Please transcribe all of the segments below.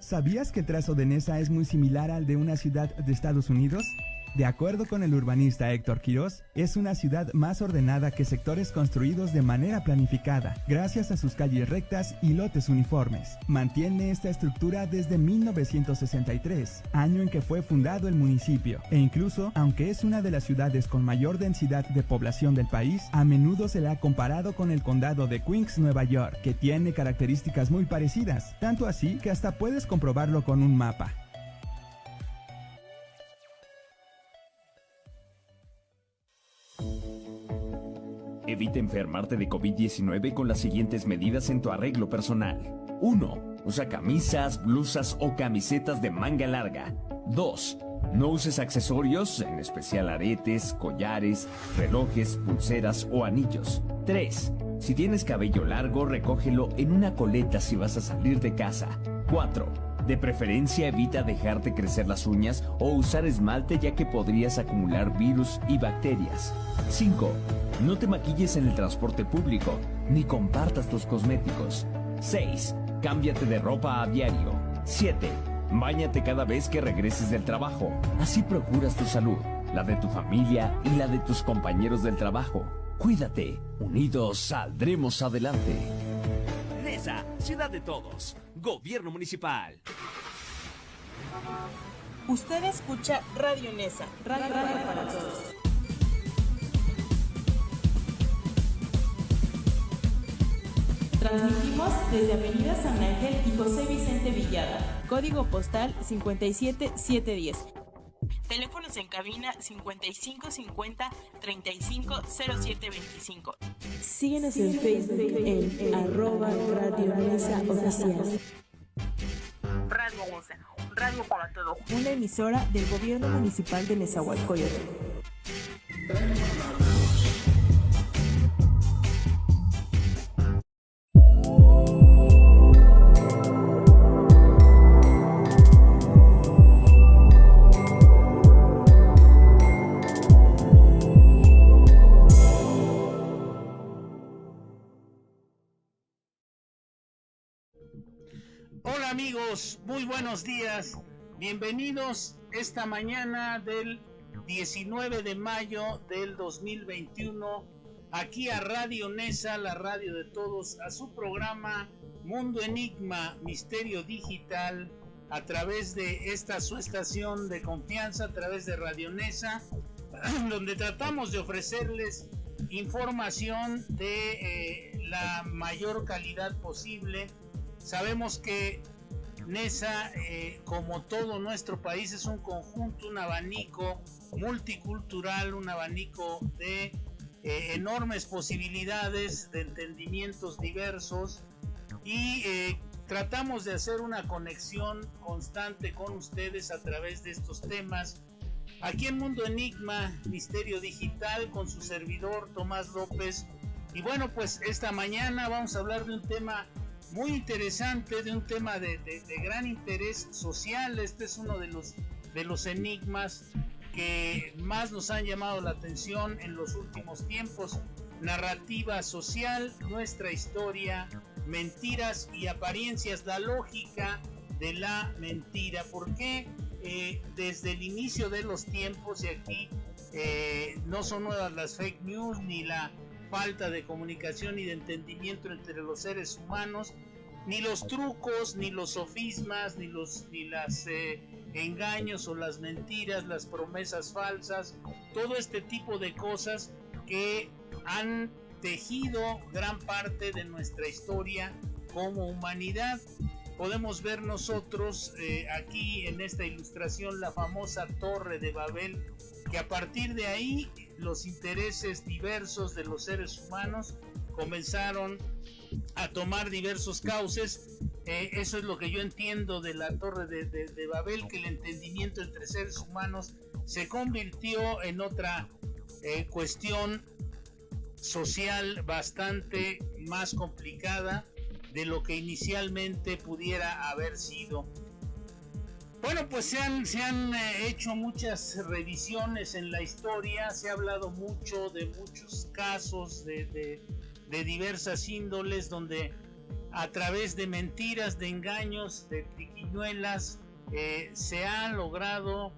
¿Sabías que el trazo de Nesa es muy similar al de una ciudad de Estados Unidos? De acuerdo con el urbanista Héctor Quirós, es una ciudad más ordenada que sectores construidos de manera planificada, gracias a sus calles rectas y lotes uniformes. Mantiene esta estructura desde 1963, año en que fue fundado el municipio, e incluso, aunque es una de las ciudades con mayor densidad de población del país, a menudo se le ha comparado con el condado de Queens, Nueva York, que tiene características muy parecidas, tanto así que hasta puedes comprobarlo con un mapa. Evita enfermarte de COVID-19 con las siguientes medidas en tu arreglo personal. 1. Usa camisas, blusas o camisetas de manga larga. 2. No uses accesorios, en especial aretes, collares, relojes, pulseras o anillos. 3. Si tienes cabello largo, recógelo en una coleta si vas a salir de casa. 4. De preferencia evita dejarte crecer las uñas o usar esmalte, ya que podrías acumular virus y bacterias. 5. No te maquilles en el transporte público, ni compartas tus cosméticos. 6. Cámbiate de ropa a diario. 7. Báñate cada vez que regreses del trabajo. Así procuras tu salud, la de tu familia y la de tus compañeros del trabajo. Cuídate, unidos saldremos adelante. Nesa, ciudad de todos. Gobierno municipal. Usted escucha Radio Nesa, radio para todos. Transmitimos desde Avenida San Ángel y José Vicente Villada. Código postal 57710. Teléfonos en cabina 5550-350725. Síguenos en Facebook en @Radio Nesa Oficial. Radio Nesa, radio para todos. Una emisora del Gobierno Municipal de Nezahualcóyotl. Hola amigos, muy buenos días. Bienvenidos esta mañana del 19 de mayo del 2021 aquí a Radio Nesa, la radio de todos, a su programa Mundo Enigma, Misterio Digital, a través de esta su estación de confianza, a través de Radio Nesa, donde tratamos de ofrecerles información de la mayor calidad posible. Sabemos que Nesa, como todo nuestro país, es un conjunto, un abanico multicultural, un abanico de enormes posibilidades, de entendimientos diversos, y tratamos de hacer una conexión constante con ustedes a través de estos temas. Aquí en Mundo Enigma, Misterio Digital, con su servidor Tomás López. Y bueno, pues esta mañana vamos a hablar de un tema muy interesante, de un tema de gran interés social. Este es uno de los enigmas que más nos han llamado la atención en los últimos tiempos. Narrativa social, nuestra historia, mentiras y apariencias, la lógica de la mentira. ¿Por qué desde el inicio de los tiempos, y aquí no son nuevas las fake news ni la falta de comunicación y de entendimiento entre los seres humanos, ni los trucos, ni los sofismas, ni los engaños o las mentiras, las promesas falsas, todo este tipo de cosas que han tejido gran parte de nuestra historia como humanidad. Podemos ver nosotros aquí en esta ilustración la famosa Torre de Babel, que a partir de ahí los intereses diversos de los seres humanos comenzaron a tomar diversos cauces. Eso es lo que yo entiendo de la Torre de Babel, que el entendimiento entre seres humanos se convirtió en otra cuestión social bastante más complicada de lo que inicialmente pudiera haber sido. Bueno, pues se han hecho muchas revisiones en la historia, se ha hablado mucho de muchos casos de diversas índoles donde a través de mentiras, de engaños, de triquiñuelas, se ha logrado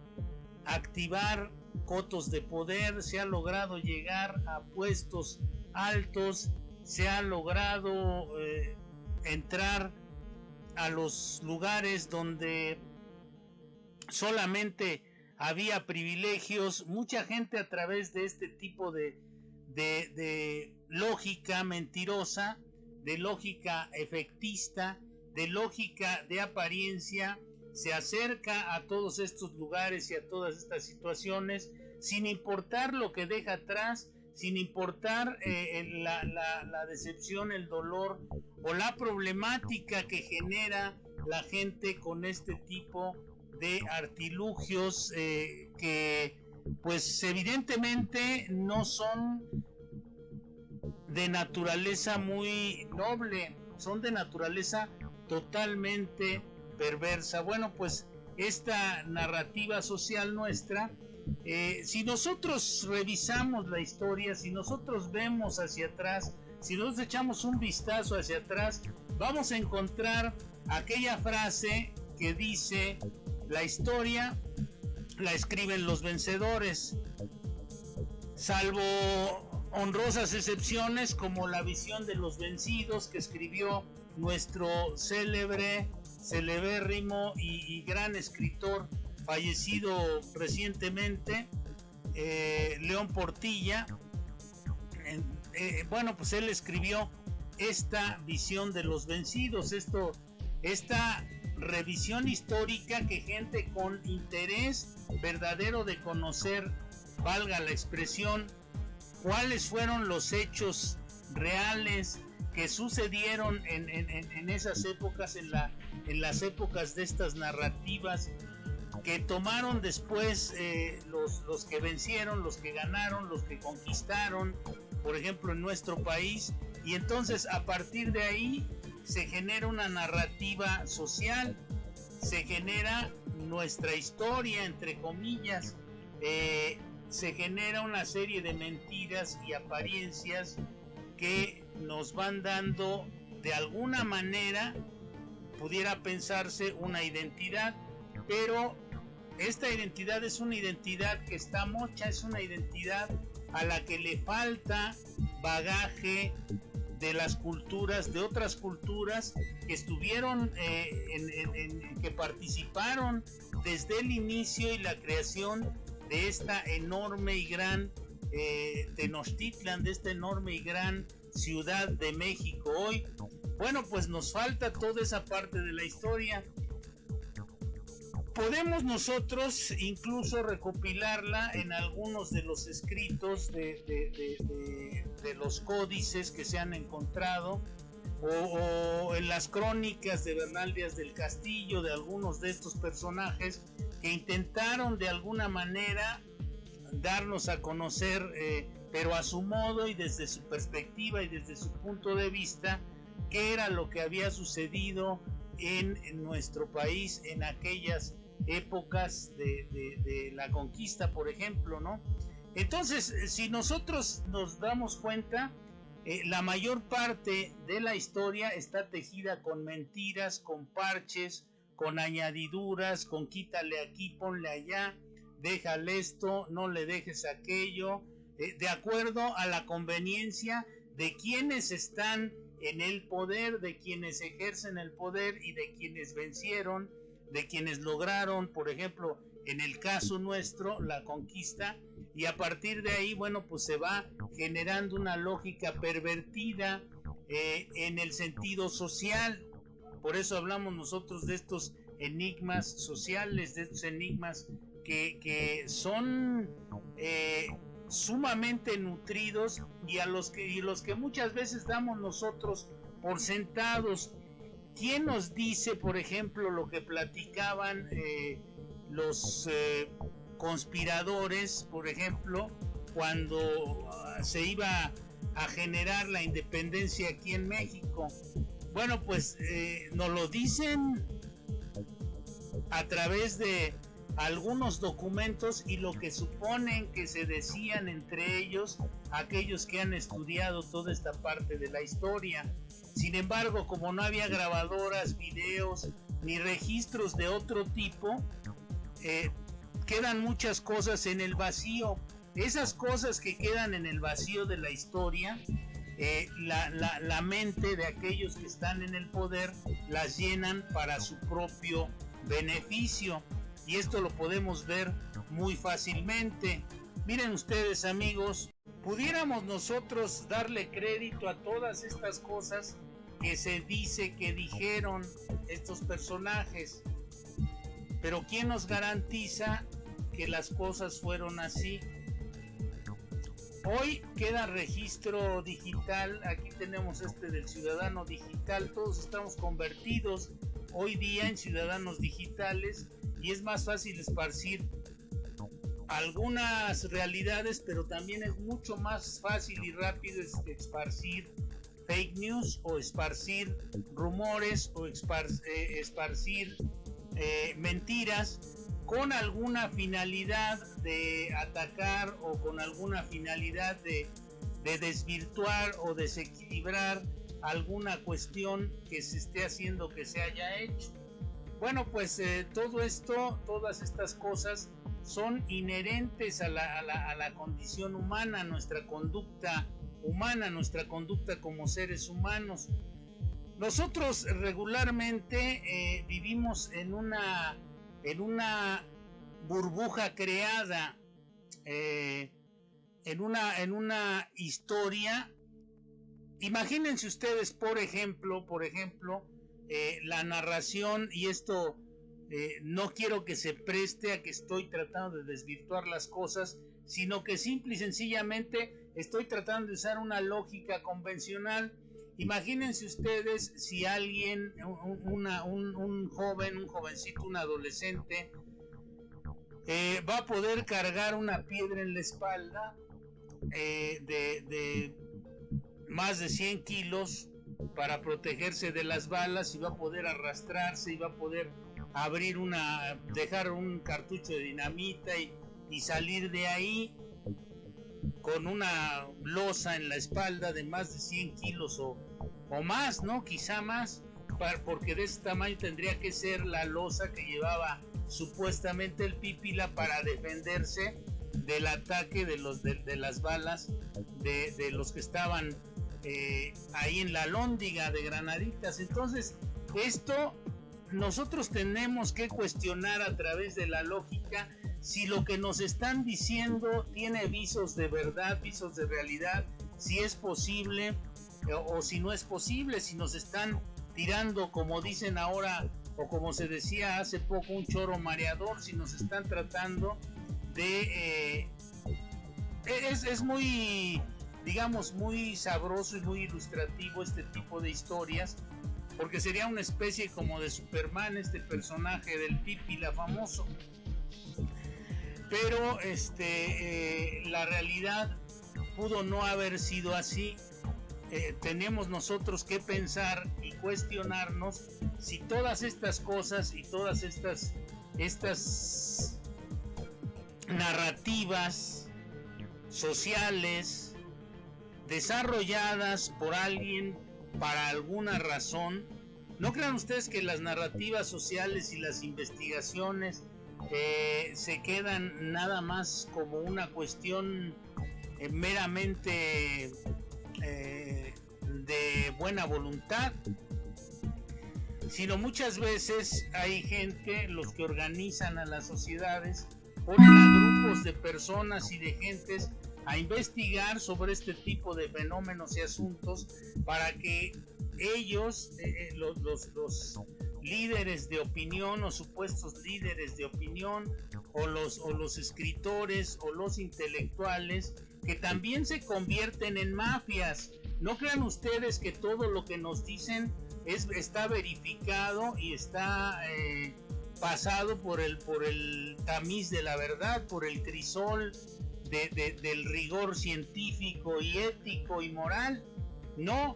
activar cotos de poder, se ha logrado llegar a puestos altos, se ha logrado entrar a los lugares donde solamente había privilegios. Mucha gente a través de este tipo de lógica mentirosa, de lógica efectista, de lógica de apariencia, se acerca a todos estos lugares y a todas estas situaciones sin importar lo que deja atrás, sin importar la decepción, el dolor o la problemática que genera la gente con este tipo de artilugios que pues evidentemente no son de naturaleza muy noble, son de naturaleza totalmente perversa. Bueno, pues esta narrativa social nuestra, si nosotros revisamos la historia, si nosotros vemos hacia atrás, si nosotros echamos un vistazo hacia atrás, vamos a encontrar aquella frase que dice: la historia la escriben los vencedores, salvo honrosas excepciones como la visión de los vencidos que escribió nuestro celebérrimo y gran escritor fallecido recientemente, León Portilla. Bueno, pues él escribió esta visión de los vencidos, esta revisión histórica que gente con interés verdadero de conocer, valga la expresión, cuáles fueron los hechos reales que sucedieron en esas épocas, en las épocas de estas narrativas que tomaron después los que vencieron, los que ganaron, los que conquistaron, por ejemplo, en nuestro país. Y entonces a partir de ahí se genera una narrativa social, se genera nuestra historia, entre comillas, se genera una serie de mentiras y apariencias que nos van dando, de alguna manera, pudiera pensarse una identidad, pero esta identidad es una identidad que está mocha, es una identidad a la que le falta bagaje de las culturas, de otras culturas que estuvieron, que participaron desde el inicio y la creación de esta enorme y gran Tenochtitlan, de esta enorme y gran Ciudad de México. Hoy, bueno, pues nos falta toda esa parte de la historia. Podemos nosotros incluso recopilarla en algunos de los escritos de los códices que se han encontrado, o en las crónicas de Bernal Díaz del Castillo, de algunos de estos personajes que intentaron de alguna manera darnos a conocer, pero a su modo y desde su perspectiva y desde su punto de vista, qué era lo que había sucedido en nuestro país en aquellas épocas de la conquista, por ejemplo, ¿no? Entonces, si nosotros nos damos cuenta, la mayor parte de la historia está tejida con mentiras, con parches, con añadiduras, con quítale aquí, ponle allá, déjale esto, no le dejes aquello, de acuerdo a la conveniencia de quienes están en el poder, de quienes ejercen el poder y de quienes vencieron, de quienes lograron, por ejemplo, en el caso nuestro, la conquista, y a partir de ahí, bueno, pues se va generando una lógica pervertida en el sentido social. Por eso hablamos nosotros de estos enigmas sociales, de estos enigmas que son sumamente nutridos y los que muchas veces damos nosotros por sentados. ¿Quién nos dice, por ejemplo, lo que platicaban los conspiradores, por ejemplo, cuando se iba a generar la independencia aquí en México? Bueno, pues nos lo dicen a través de algunos documentos y lo que suponen que se decían entre ellos aquellos que han estudiado toda esta parte de la historia. Sin embargo, como no había grabadoras, videos ni registros de otro tipo, quedan muchas cosas en el vacío. Esas cosas que quedan en el vacío de la historia, la mente de aquellos que están en el poder las llenan para su propio beneficio, y esto lo podemos ver muy fácilmente. Miren ustedes, amigos, pudiéramos nosotros darle crédito a todas estas cosas que se dice que dijeron estos personajes, pero ¿quién nos garantiza que las cosas fueron así? Hoy queda registro digital, aquí tenemos del ciudadano digital, todos estamos convertidos hoy día en ciudadanos digitales y es más fácil esparcir algunas realidades, pero también es mucho más fácil y rápido esparcir fake news o esparcir rumores o esparcir mentiras con alguna finalidad de atacar o con alguna finalidad de desvirtuar o desequilibrar alguna cuestión que se esté haciendo, que se haya hecho. Bueno, pues todo esto, todas estas cosas son inherentes a la condición humana, nuestra conducta humana, nuestra conducta como seres humanos. Nosotros regularmente vivimos en una burbuja creada, en una historia. Imagínense ustedes, por ejemplo, la narración, y esto no quiero que se preste a que estoy tratando de desvirtuar las cosas, sino que simple y sencillamente estoy tratando de usar una lógica convencional. Imagínense ustedes si alguien, un joven, un jovencito, un adolescente, va a poder cargar una piedra en la espalda de más de 100 kilos para protegerse de las balas, y va a poder arrastrarse y va a poder dejar un cartucho de dinamita y salir de ahí con una losa en la espalda de más de 100 kilos o más, ¿no? Quizá más, porque de ese tamaño tendría que ser la losa que llevaba supuestamente el Pípila para defenderse del ataque de las balas de los que estaban ahí en la Alhóndiga de Granaditas. Entonces, esto nosotros tenemos que cuestionar a través de la lógica si lo que nos están diciendo tiene visos de verdad, visos de realidad, si es posible o si no es posible, si nos están tirando, como dicen ahora, o como se decía hace poco, un choro mareador, si nos están tratando de... es muy, digamos, muy sabroso y muy ilustrativo este tipo de historias, porque sería una especie como de Superman, este personaje del Pípila famoso. Pero la realidad pudo no haber sido así. Tenemos nosotros que pensar y cuestionarnos si todas estas cosas y todas estas narrativas sociales desarrolladas por alguien para alguna razón. No crean ustedes que las narrativas sociales y las investigaciones se quedan nada más como una cuestión meramente de buena voluntad, sino muchas veces hay gente, los que organizan a las sociedades, ponen a grupos de personas y de gentes a investigar sobre este tipo de fenómenos y asuntos para que ellos, los líderes de opinión o supuestos líderes de opinión, o los escritores o los intelectuales, que también se convierten en mafias. No crean ustedes que todo lo que nos dicen está verificado y está pasado por el tamiz de la verdad, por el crisol del rigor científico y ético y moral. No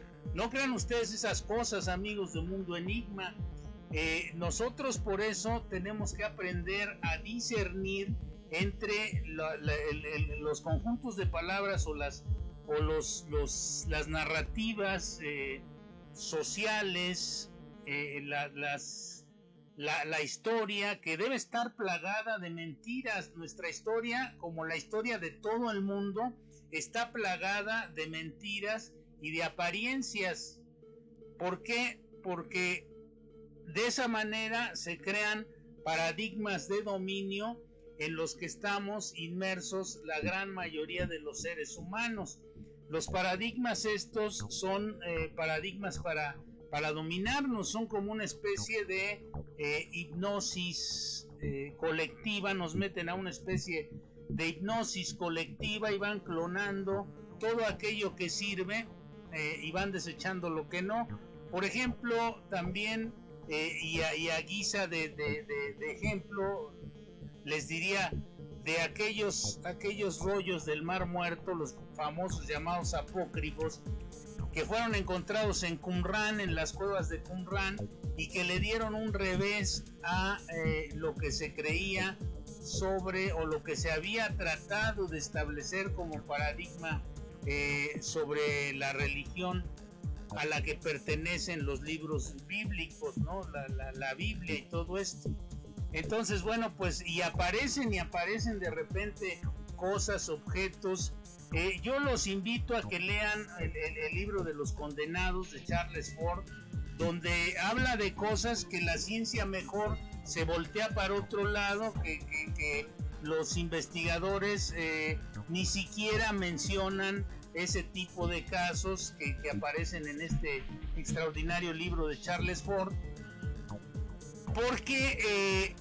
crean ustedes esas cosas, amigos de Mundo Enigma. Nosotros por eso tenemos que aprender a discernir entre los conjuntos de palabras o las narrativas sociales, la historia que debe estar plagada de mentiras. Nuestra historia, como la historia de todo el mundo, está plagada de mentiras y de apariencias. ¿Por qué? Porque de esa manera se crean paradigmas de dominio en los que estamos inmersos la gran mayoría de los seres humanos. Los paradigmas estos son paradigmas para dominarnos, son como una especie de hipnosis colectiva, nos meten a una especie de hipnosis colectiva y van clonando todo aquello que sirve y van desechando lo que no. Por ejemplo, también, y a guisa de ejemplo, les diría de aquellos rollos del Mar Muerto, los famosos llamados apócrifos, que fueron encontrados en Qumran, en las cuevas de Qumran, y que le dieron un revés a lo que se creía sobre, o lo que se había tratado de establecer como paradigma sobre la religión a la que pertenecen los libros bíblicos, ¿no? La Biblia y todo esto. Entonces, bueno, pues, y aparecen de repente cosas, objetos. Yo los invito a que lean el libro de los condenados de Charles Ford, donde habla de cosas que la ciencia mejor se voltea para otro lado, que los investigadores ni siquiera mencionan ese tipo de casos que aparecen en este extraordinario libro de Charles Ford, porque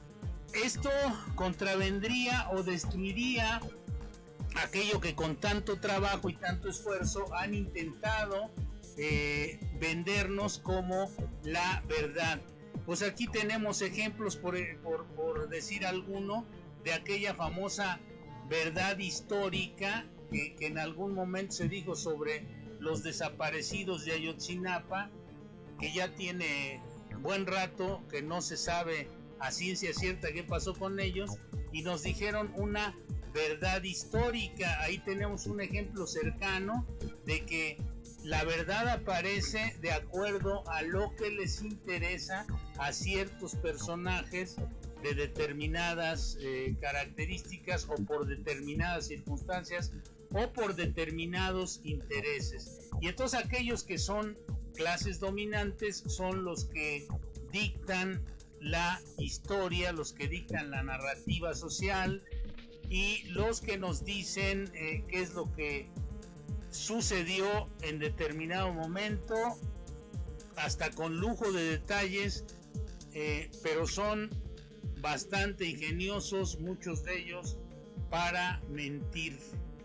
esto contravendría o destruiría aquello que con tanto trabajo y tanto esfuerzo han intentado vendernos como la verdad. Pues aquí tenemos ejemplos, por decir alguno, de aquella famosa verdad histórica que en algún momento se dijo sobre los desaparecidos de Ayotzinapa, que ya tiene buen rato que no se sabe a ciencia cierta qué pasó con ellos, y nos dijeron una verdad histórica. Ahí tenemos un ejemplo cercano de que la verdad aparece de acuerdo a lo que les interesa a ciertos personajes de determinadas características, o por determinadas circunstancias, o por determinados intereses. Y entonces aquellos que son clases dominantes son los que dictan la historia, los que dictan la narrativa social, y los que nos dicen qué es lo que sucedió en determinado momento, hasta con lujo de detalles, pero son bastante ingeniosos muchos de ellos para mentir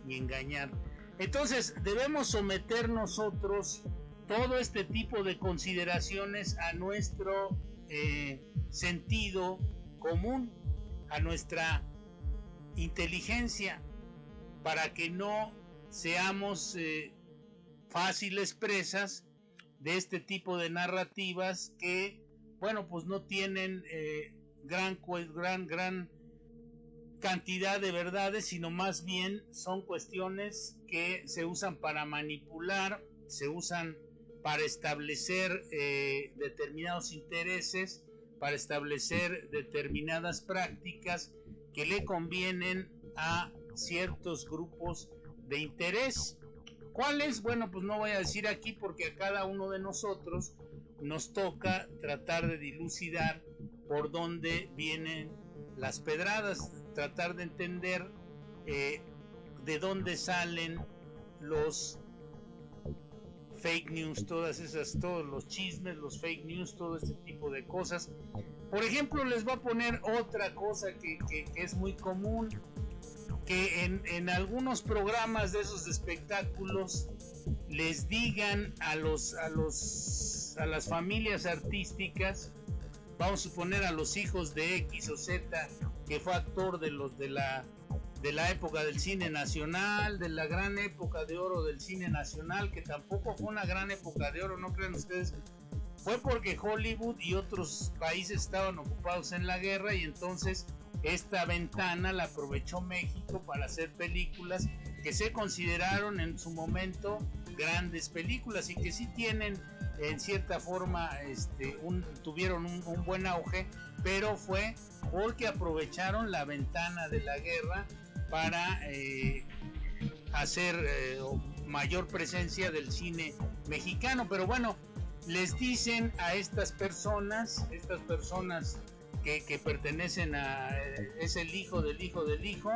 y engañar. Entonces debemos someter nosotros todo este tipo de consideraciones a nuestro sentido común, a nuestra inteligencia, para que no seamos fáciles presas de este tipo de narrativas que, bueno, pues no tienen gran cantidad de verdades, sino más bien son cuestiones que se usan para manipular, se usan para establecer determinados intereses, para establecer determinadas prácticas que le convienen a ciertos grupos de interés. ¿Cuáles? Bueno, pues no voy a decir aquí, porque a cada uno de nosotros nos toca tratar de dilucidar por dónde vienen las pedradas, tratar de entender de dónde salen los fake news, todos los chismes, los fake news, todo este tipo de cosas. Por ejemplo, les voy a poner otra cosa que es muy común, que en algunos programas de esos espectáculos les digan a las familias artísticas, vamos a suponer a los hijos de X o Z, que fue actor de la época del cine nacional, de la gran época de oro del cine nacional, que tampoco fue una gran época de oro, no crean ustedes, fue porque Hollywood y otros países estaban ocupados en la guerra, y entonces esta ventana la aprovechó México para hacer películas que se consideraron en su momento grandes películas y que sí tienen en cierta forma tuvieron un buen auge, pero fue porque aprovecharon la ventana de la guerra para hacer mayor presencia del cine mexicano. Pero bueno, les dicen a estas personas que pertenecen a es el hijo del hijo del hijo,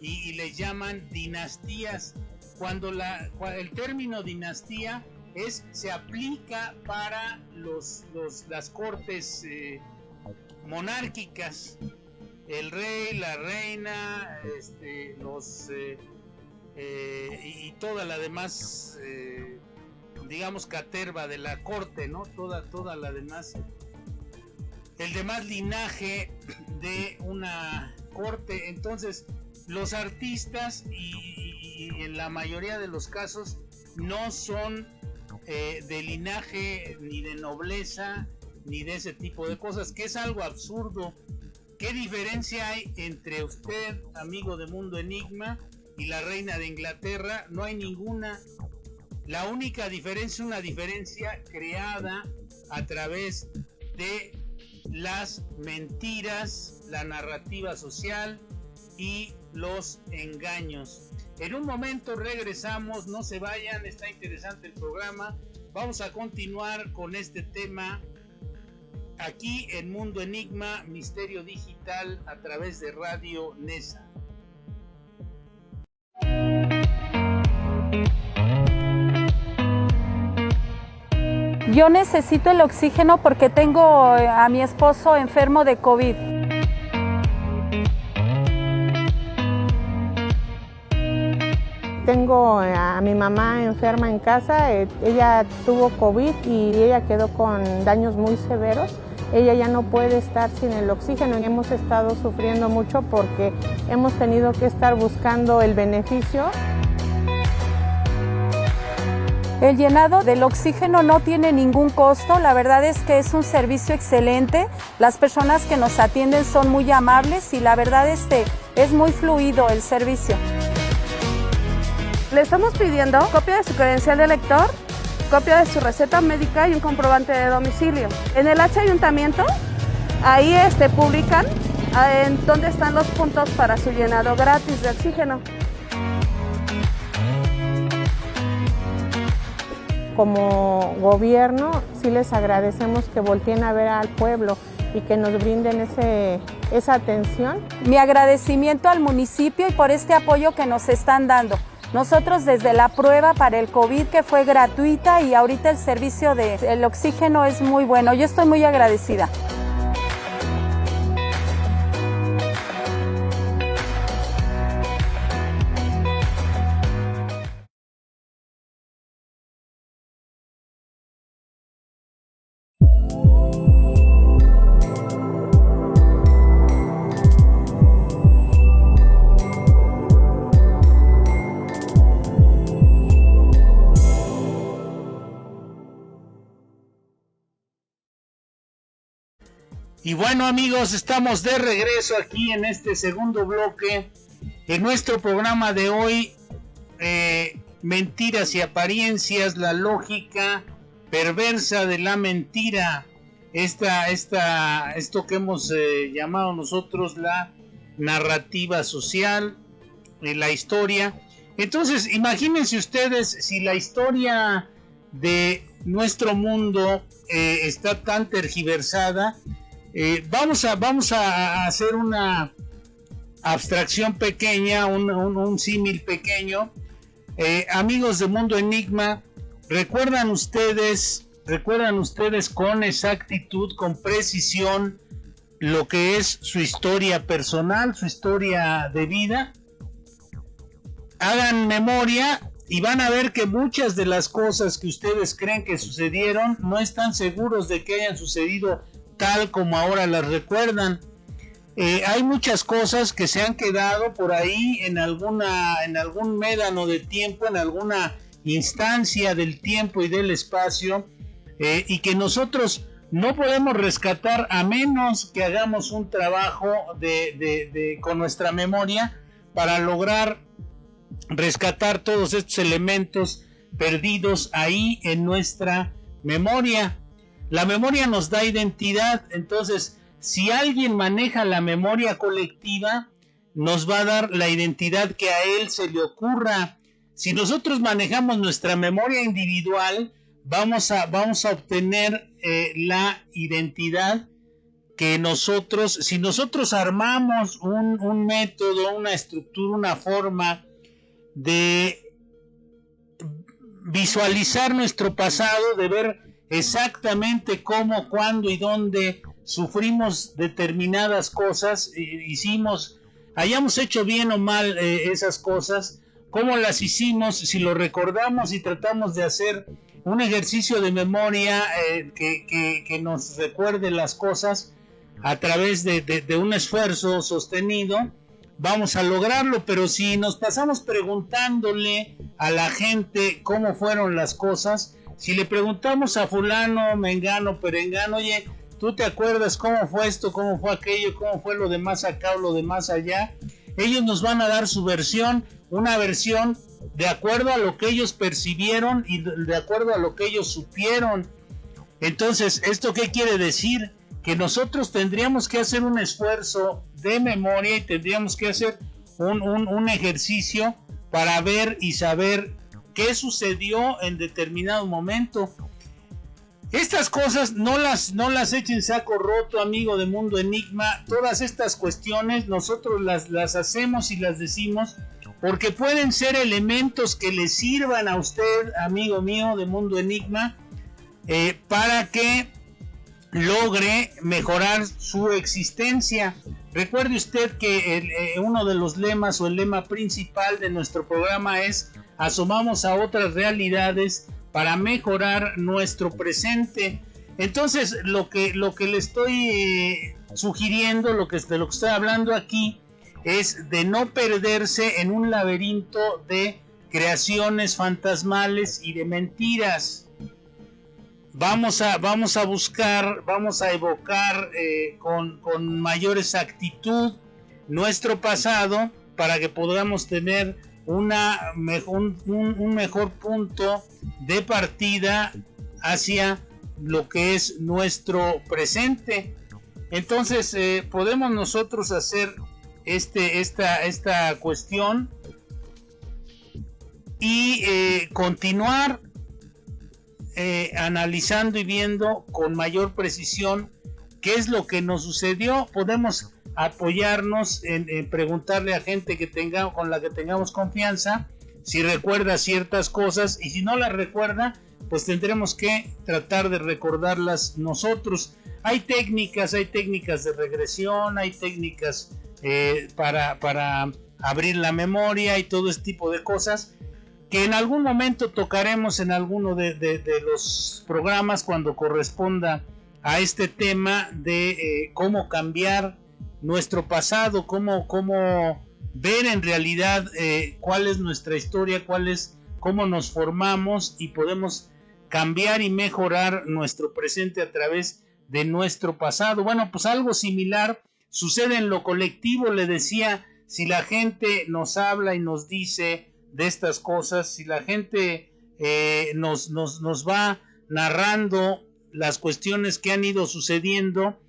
y les llaman dinastías, cuando el término dinastía se aplica para las cortes monárquicas, el rey, la reina, y toda la demás digamos caterva de la corte, ¿no? Toda la demás, el demás linaje de una corte. Entonces los artistas y en la mayoría de los casos no son de linaje ni de nobleza ni de ese tipo de cosas, que es algo absurdo. ¿Qué diferencia hay entre usted, amigo de Mundo Enigma, y la reina de Inglaterra? No hay ninguna. La única diferencia es una diferencia creada a través de las mentiras, la narrativa social y los engaños. En un momento regresamos, no se vayan, está interesante el programa. Vamos a continuar con este tema aquí en Mundo Enigma, Misterio Digital, a través de Radio Nesa. Yo necesito el oxígeno porque tengo a mi esposo enfermo de COVID. Tengo a mi mamá enferma en casa, ella tuvo COVID y ella quedó con daños muy severos. Ella ya no puede estar sin el oxígeno y hemos estado sufriendo mucho porque hemos tenido que estar buscando el beneficio. El llenado del oxígeno no tiene ningún costo, la verdad es que es un servicio excelente. Las personas que nos atienden son muy amables y la verdad es muy fluido el servicio. Le estamos pidiendo copia de su credencial de lector, copia de su receta médica y un comprobante de domicilio. En el H Ayuntamiento, ahí publican en dónde están los puntos para su llenado gratis de oxígeno. Como gobierno, sí les agradecemos que volteen a ver al pueblo y que nos brinden esa atención. Mi agradecimiento al municipio y por este apoyo que nos están dando. Nosotros desde la prueba para el COVID, que fue gratuita, y ahorita el servicio del oxígeno es muy bueno. Yo estoy muy agradecida. Y bueno, amigos, estamos de regreso aquí en este segundo bloque en nuestro programa de hoy, Mentiras y Apariencias, la lógica perversa de la mentira. Esto que hemos llamado nosotros la narrativa social, la historia. Entonces, imagínense ustedes si la historia de nuestro mundo está tan tergiversada. Vamos a hacer una abstracción pequeña, un símil pequeño. Amigos de Mundo Enigma, ¿recuerdan ustedes con exactitud, con precisión, lo que es su historia personal, su historia de vida? Hagan memoria y van a ver que muchas de las cosas que ustedes creen que sucedieron no están seguros de que hayan sucedido tal como ahora las recuerdan. Hay muchas cosas que se han quedado por ahí en algún médano de tiempo, en alguna instancia del tiempo y del espacio, y que nosotros no podemos rescatar a menos que hagamos un trabajo con nuestra memoria para lograr rescatar todos estos elementos perdidos ahí en nuestra memoria. La memoria nos da identidad, entonces si alguien maneja la memoria colectiva, nos va a dar la identidad que a él se le ocurra. Si nosotros manejamos nuestra memoria individual, vamos a obtener la identidad que nosotros, si nosotros armamos un método, una estructura, una forma de visualizar nuestro pasado, de ver exactamente cómo, cuándo y dónde sufrimos determinadas cosas, hayamos hecho bien o mal esas cosas, cómo las hicimos, si lo recordamos y tratamos de hacer un ejercicio de memoria que nos recuerde las cosas a través de un esfuerzo sostenido, vamos a lograrlo. Pero si nos pasamos preguntándole a la gente cómo fueron las cosas, si le preguntamos a fulano, mengano, perengano, oye, ¿tú te acuerdas cómo fue esto, cómo fue aquello, cómo fue lo de más acá o lo de más allá? Ellos nos van a dar su versión, una versión de acuerdo a lo que ellos percibieron y de acuerdo a lo que ellos supieron. Entonces, ¿esto qué quiere decir? Que nosotros tendríamos que hacer un esfuerzo de memoria y tendríamos que hacer un ejercicio para ver y saber qué sucedió en determinado momento. Estas cosas no las echen saco roto, amigo de Mundo Enigma. Todas estas cuestiones nosotros las hacemos y las decimos porque pueden ser elementos que le sirvan a usted, amigo mío de Mundo Enigma, para que logre mejorar su existencia. Recuerde usted que uno de los lemas o el lema principal de nuestro programa es: asomamos a otras realidades para mejorar nuestro presente. Entonces, lo que le estoy sugiriendo, de lo que estoy hablando aquí, es de no perderse en un laberinto de creaciones fantasmales y de mentiras. Vamos a buscar, vamos a evocar con mayor exactitud nuestro pasado para que podamos tener un mejor punto de partida hacia lo que es nuestro presente. Entonces podemos nosotros hacer esta cuestión y continuar analizando y viendo con mayor precisión qué es lo que nos sucedió. Podemos apoyarnos en preguntarle a gente con la que tengamos confianza si recuerda ciertas cosas, y si no las recuerda, pues tendremos que tratar de recordarlas nosotros. Hay técnicas de regresión, hay técnicas para abrir la memoria y todo este tipo de cosas que en algún momento tocaremos en alguno de los programas cuando corresponda a este tema de cómo cambiar nuestro pasado, cómo ver en realidad cuál es nuestra historia, cómo nos formamos y podemos cambiar y mejorar nuestro presente a través de nuestro pasado. Bueno, pues algo similar sucede en lo colectivo. Le decía, si la gente nos habla y nos dice de estas cosas, si la gente nos va narrando las cuestiones que han ido sucediendo,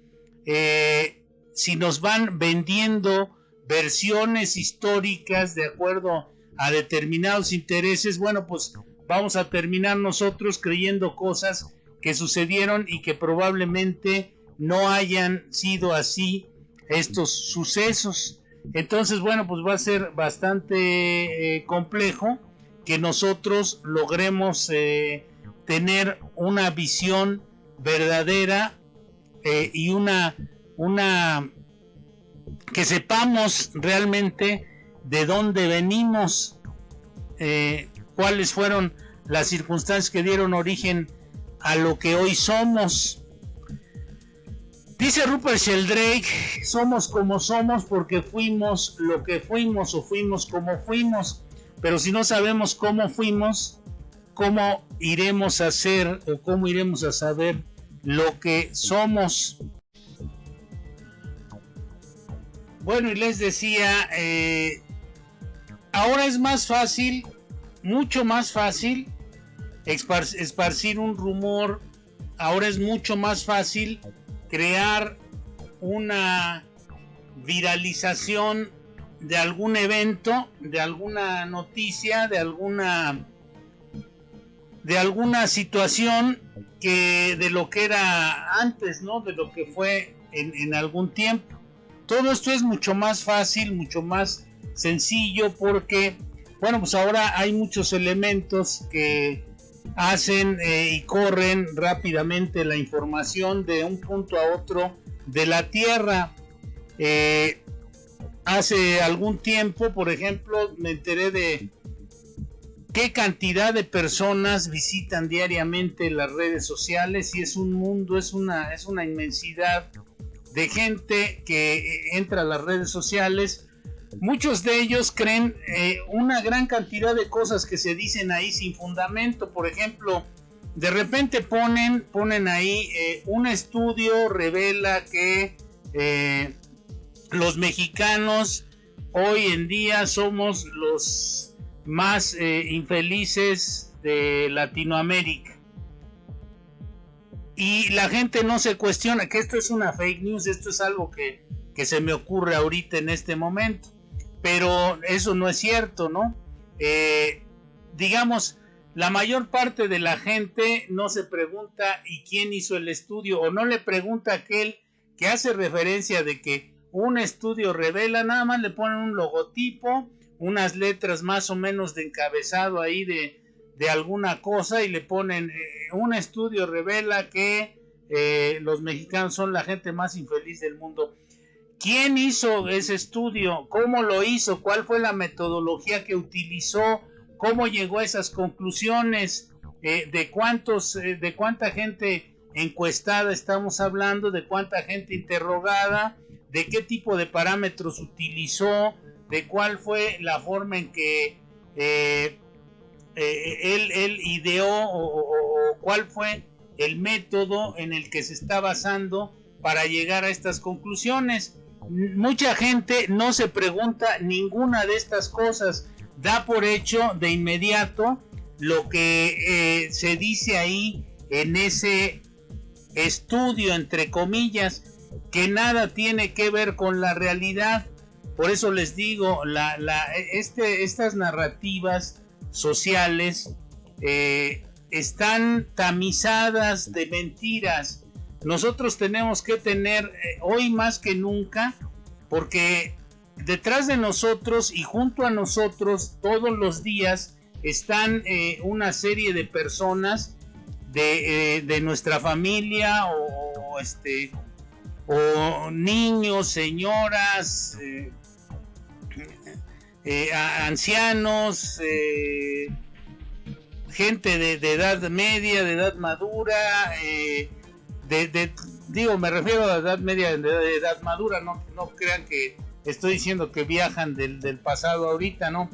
si nos van vendiendo versiones históricas de acuerdo a determinados intereses, bueno, pues vamos a terminar nosotros creyendo cosas que sucedieron y que probablemente no hayan sido así estos sucesos. Entonces, bueno, pues va a ser bastante complejo que nosotros logremos tener una visión verdadera y una que sepamos realmente de dónde venimos, cuáles fueron las circunstancias que dieron origen a lo que hoy somos. Dice Rupert Sheldrake, somos como somos porque fuimos lo que fuimos o fuimos como fuimos. Pero si no sabemos cómo fuimos, ¿cómo iremos a ser o cómo iremos a saber lo que somos? Bueno, y les decía, ahora es más fácil, mucho más fácil, esparcir un rumor. Ahora es mucho más fácil crear una viralización de algún evento, de alguna noticia, de alguna situación, que de lo que era antes, ¿no? De lo que fue en algún tiempo. Todo esto es mucho más fácil, mucho más sencillo, porque, bueno, pues ahora hay muchos elementos que hacen y corren rápidamente la información de un punto a otro de la Tierra. Hace algún tiempo, por ejemplo, me enteré de qué cantidad de personas visitan diariamente las redes sociales, y es un mundo, es una inmensidad de gente que entra a las redes sociales. Muchos de ellos creen una gran cantidad de cosas que se dicen ahí sin fundamento. Por ejemplo, de repente ponen ahí un estudio revela que los mexicanos hoy en día somos los más infelices de Latinoamérica. Y la gente no se cuestiona que esto es una fake news, esto es algo que se me ocurre ahorita en este momento. Pero eso no es cierto, ¿no? Digamos, la mayor parte de la gente no se pregunta ¿y quién hizo el estudio? O no le pregunta a aquel que hace referencia de que un estudio revela, nada más le ponen un logotipo, unas letras más o menos de encabezado ahí de alguna cosa, y le ponen un estudio revela que los mexicanos son la gente más infeliz del mundo. ¿Quién hizo ese estudio? ¿Cómo lo hizo? ¿Cuál fue la metodología que utilizó? ¿Cómo llegó a esas conclusiones? ¿De cuánta gente encuestada estamos hablando? ¿De cuánta gente interrogada? ¿De qué tipo de parámetros utilizó? ¿De cuál fue la forma en que él ideó o cuál fue el método en el que se está basando para llegar a estas conclusiones? Mucha gente no se pregunta ninguna de estas cosas, da por hecho de inmediato lo que se dice ahí en ese estudio, entre comillas, que nada tiene que ver con la realidad. Por eso les digo, estas narrativas sociales están tamizadas de mentiras. Nosotros tenemos que tener hoy más que nunca, porque detrás de nosotros y junto a nosotros todos los días están una serie de personas de nuestra familia o niños, señoras, ancianos, gente de edad media, de edad madura, me refiero a la edad media, de edad madura, no crean que estoy diciendo que viajan del pasado ahorita, no.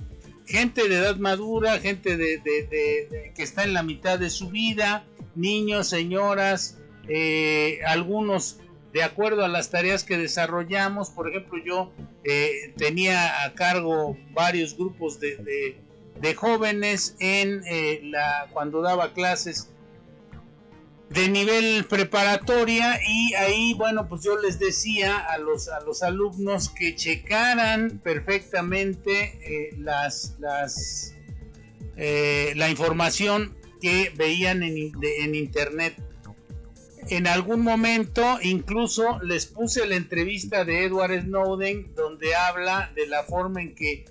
Gente de edad madura, gente que está en la mitad de su vida, niños, señoras, algunos de acuerdo a las tareas que desarrollamos. Por ejemplo, yo tenía a cargo varios grupos de jóvenes cuando daba clases de nivel preparatoria, y ahí, bueno, pues yo les decía a los alumnos que checaran perfectamente la información que veían en internet. En algún momento incluso les puse la entrevista de Edward Snowden, donde habla de la forma en que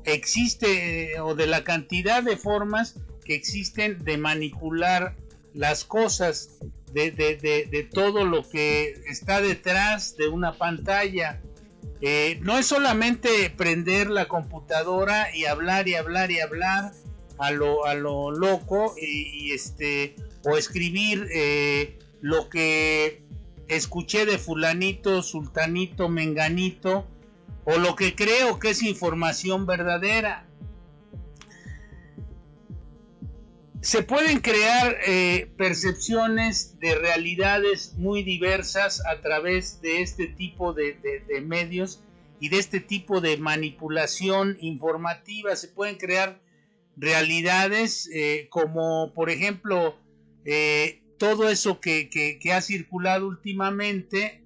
existe o de la cantidad de formas que existen de manipular las cosas, de todo lo que está detrás de una pantalla. No es solamente prender la computadora y hablar y hablar y hablar a lo loco o escribir lo que escuché de fulanito, sultanito, menganito, o lo que creo que es información verdadera. Se pueden crear percepciones de realidades muy diversas a través de este tipo de medios y de este tipo de manipulación informativa. Se pueden crear realidades, como por ejemplo todo eso que ha circulado últimamente,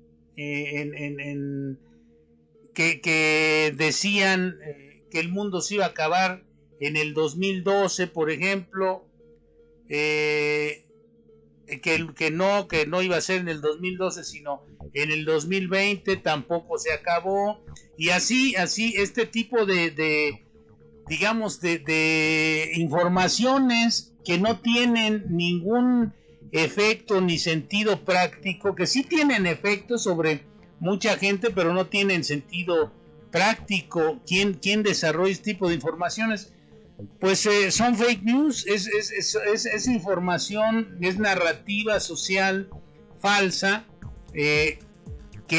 que decían que el mundo se iba a acabar en el 2012, por ejemplo, que no iba a ser en el 2012, sino en el 2020, tampoco se acabó, y así este tipo de informaciones que no tienen ningún efecto ni sentido práctico, que sí tienen efecto sobre mucha gente, pero no tienen sentido práctico. ¿Quién desarrolla este tipo de informaciones? Pues son fake news, es información, es narrativa social falsa, que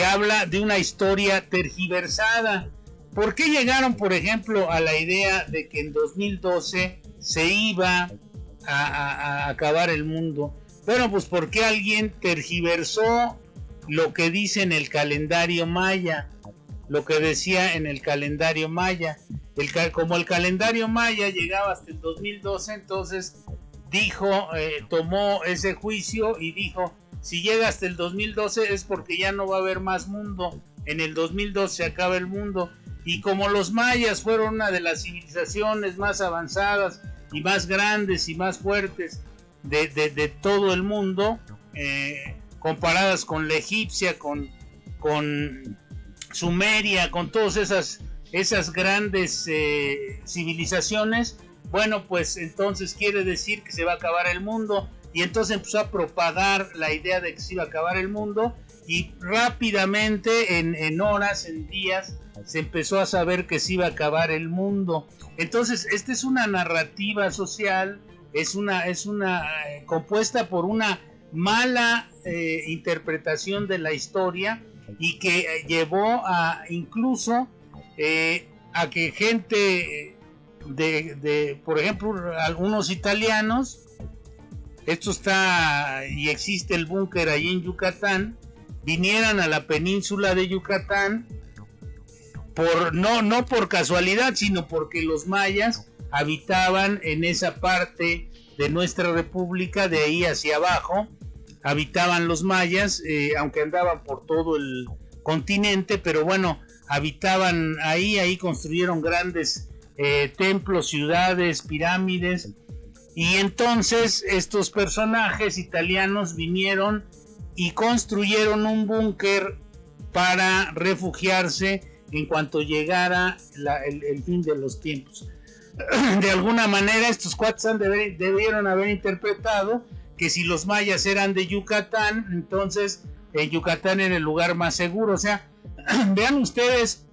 habla de una historia tergiversada. ¿Por qué llegaron, por ejemplo, a la idea de que en 2012 se iba a acabar el mundo? Bueno, pues porque alguien tergiversó lo que dice en el calendario maya, lo que decía en el calendario maya. Como el calendario maya llegaba hasta el 2012, entonces tomó ese juicio y dijo, si llega hasta el 2012 es porque ya no va a haber más mundo, en el 2012 se acaba el mundo. Y como los mayas fueron una de las civilizaciones más avanzadas y más grandes y más fuertes de todo el mundo, comparadas con la egipcia, con Sumeria, con todas esas grandes civilizaciones, bueno, pues entonces quiere decir que se va a acabar el mundo, y entonces empezó a propagar la idea de que se iba a acabar el mundo, y rápidamente, en horas, en días, se empezó a saber que se iba a acabar el mundo. Entonces, esta es una narrativa social, es una compuesta por una mala interpretación de la historia, y que llevó a incluso a que gente por ejemplo, algunos italianos, esto está y existe el búnker ahí en Yucatán, vinieran a la península de Yucatán no por casualidad, sino porque los mayas habitaban en esa parte de nuestra república, de ahí hacia abajo habitaban los mayas, aunque andaban por todo el continente, pero bueno, habitaban ahí construyeron grandes templos, ciudades, pirámides, y entonces estos personajes italianos vinieron y construyeron un búnker para refugiarse en cuanto llegara el fin de los tiempos. De alguna manera estos cuates debieron haber interpretado que si los mayas eran de Yucatán, entonces Yucatán era el lugar más seguro. O sea, vean ustedes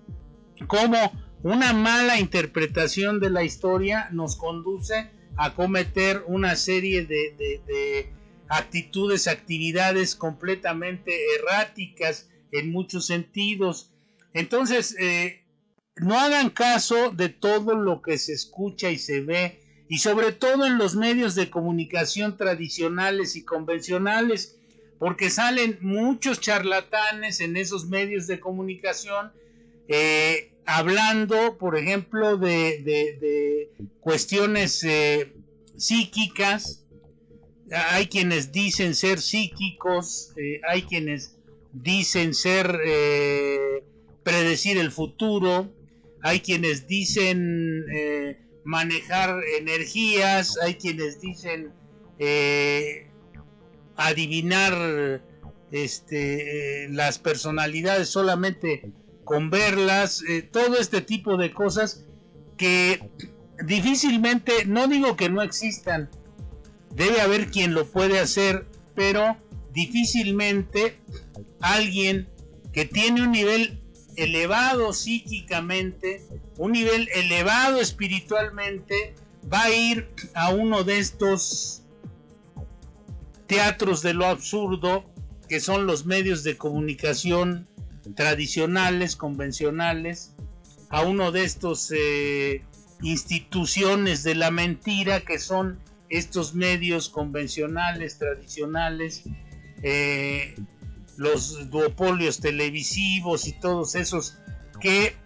cómo una mala interpretación de la historia nos conduce a cometer una serie de actividades completamente erráticas en muchos sentidos. Entonces, no hagan caso de todo lo que se escucha y se ve, y sobre todo en los medios de comunicación tradicionales y convencionales, porque salen muchos charlatanes en esos medios de comunicación, hablando, por ejemplo, de cuestiones psíquicas. Hay quienes dicen ser psíquicos, hay quienes dicen predecir el futuro, hay quienes dicen manejar energías, hay quienes dicen adivinar las personalidades solamente con verlas, todo este tipo de cosas que difícilmente, no digo que no existan, debe haber quien lo puede hacer, pero difícilmente alguien que tiene un nivel elevado psíquicamente, un nivel elevado espiritualmente, va a ir a uno de estos teatros de lo absurdo que son los medios de comunicación tradicionales, convencionales, a uno de estos instituciones de la mentira que son estos medios convencionales, tradicionales, los duopolios televisivos y todos esos que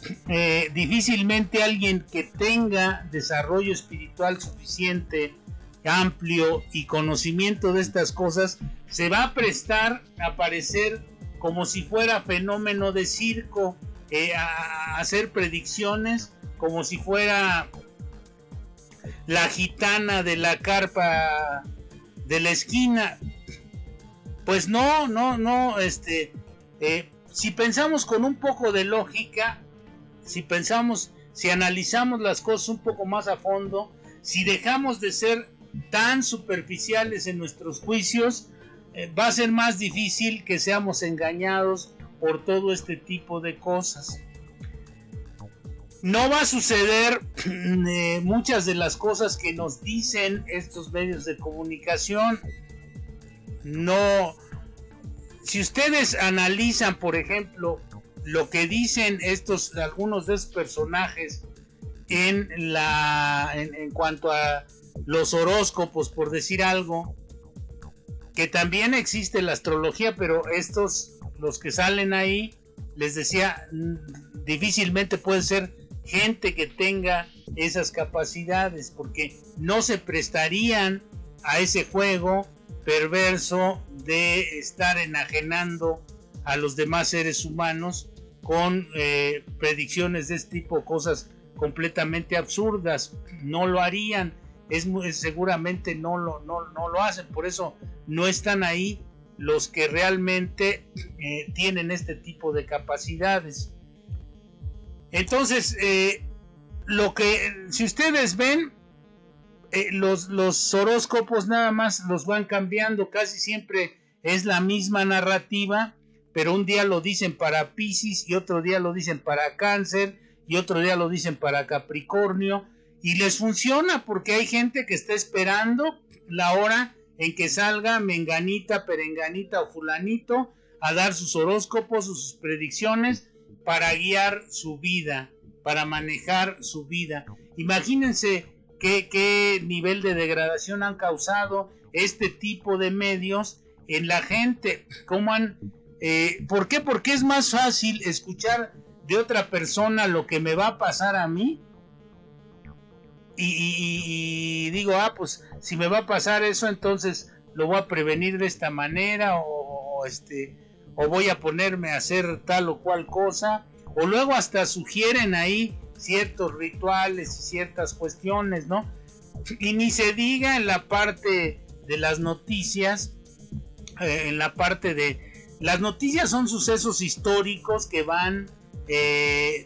difícilmente alguien que tenga desarrollo espiritual suficiente, amplio y conocimiento de estas cosas se va a prestar a parecer como si fuera fenómeno de circo, a hacer predicciones como si fuera la gitana de la carpa de la esquina. Pues no, si pensamos con un poco de lógica, si analizamos las cosas un poco más a fondo, si dejamos de ser tan superficiales en nuestros juicios, va a ser más difícil que seamos engañados por todo este tipo de cosas. No va a suceder muchas de las cosas que nos dicen estos medios de comunicación. No. Si ustedes analizan, por ejemplo, lo que dicen algunos de estos personajes en cuanto a los horóscopos, por decir algo, que también existe la astrología, pero los que salen ahí, les decía, difícilmente puede ser gente que tenga esas capacidades, porque no se prestarían a ese juego perverso de estar enajenando a los demás seres humanos con predicciones de este tipo, cosas completamente absurdas. No lo harían, seguramente no lo hacen, por eso no están ahí los que realmente tienen este tipo de capacidades. Entonces, si ustedes ven, los horóscopos nada más los van cambiando, casi siempre es la misma narrativa, pero un día lo dicen para Piscis y otro día lo dicen para Cáncer y otro día lo dicen para Capricornio, y les funciona porque hay gente que está esperando la hora en que salga menganita, perenganita o fulanito a dar sus horóscopos, sus predicciones para guiar su vida, para manejar su vida. Imagínense qué nivel de degradación han causado este tipo de medios en la gente. ¿Por qué? Porque es más fácil escuchar de otra persona lo que me va a pasar a mí y digo, pues si me va a pasar eso, entonces lo voy a prevenir de esta manera, o voy a ponerme a hacer tal o cual cosa, o luego hasta sugieren ahí ciertos rituales y ciertas cuestiones, ¿no? Y ni se diga en la parte de las noticias, las noticias son sucesos históricos que van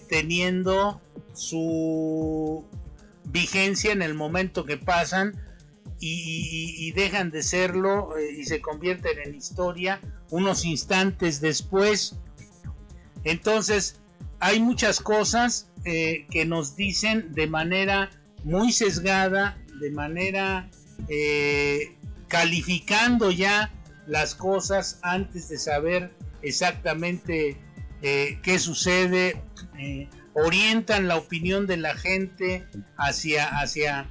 teniendo su vigencia en el momento que pasan y dejan de serlo y se convierten en historia unos instantes después. Entonces hay muchas cosas que nos dicen de manera muy sesgada, de manera calificando ya las cosas antes de saber exactamente qué sucede, orientan la opinión de la gente hacia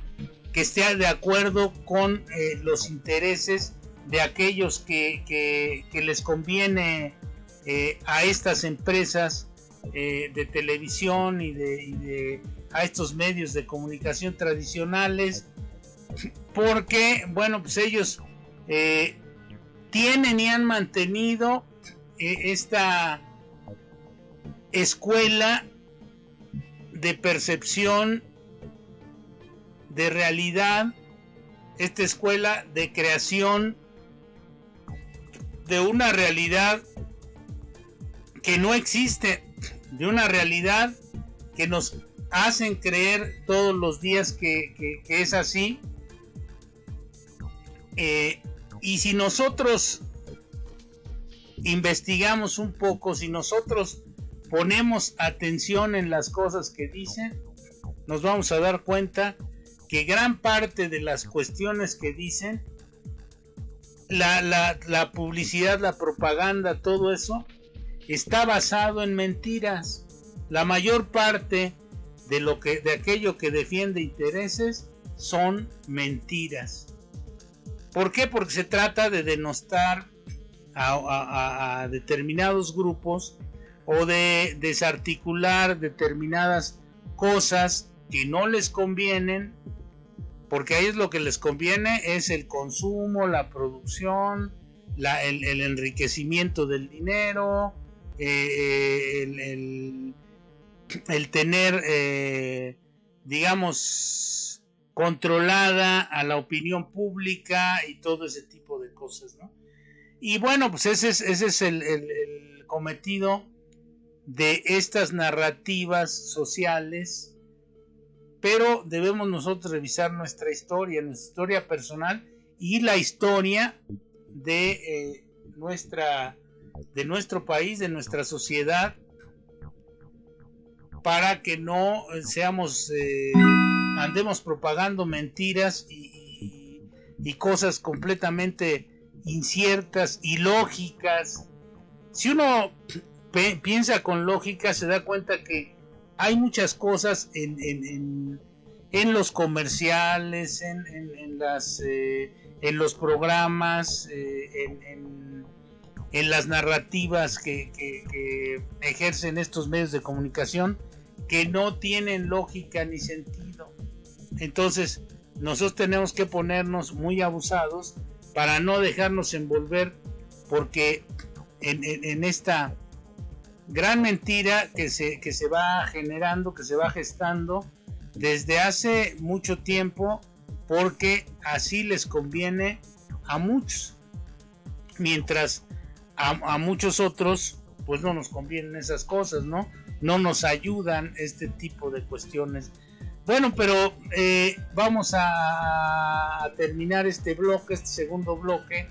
que esté de acuerdo con los intereses de aquellos que les conviene a estas empresas de televisión y a estos medios de comunicación tradicionales, porque bueno, pues ellos tienen y han mantenido esta escuela de percepción de realidad, esta escuela de creación de una realidad que no existe, de una realidad que nos hacen creer todos los días que es así. Y si nosotros investigamos un poco, si nosotros ponemos atención en las cosas que dicen, nos vamos a dar cuenta que gran parte de las cuestiones que dicen, la publicidad, la propaganda, todo eso está basado en mentiras. La mayor parte de aquello que defiende intereses son mentiras. ¿Por qué? Porque se trata de denostar a determinados grupos o de desarticular determinadas cosas que no les convienen, porque a ellos lo que les conviene es el consumo, la producción, el enriquecimiento del dinero, el tener, digamos, controlada a la opinión pública y todo ese tipo de cosas, ¿no? Y bueno, pues ese es el cometido de estas narrativas sociales, pero debemos nosotros revisar nuestra historia personal y la historia de nuestro país, de nuestra sociedad, para que no andemos propagando mentiras y cosas completamente inciertas, ilógicas. Si uno piensa con lógica, se da cuenta que hay muchas cosas en los comerciales, en los programas, en las narrativas que ejercen estos medios de comunicación, que no tienen lógica ni sentido. Entonces nosotros tenemos que ponernos muy abusados para no dejarnos envolver, porque en esta gran mentira que se va generando, que se va gestando desde hace mucho tiempo, porque así les conviene a muchos, mientras a muchos otros pues no nos convienen esas cosas, no nos ayudan este tipo de cuestiones. Bueno, pero vamos a terminar este segundo bloque,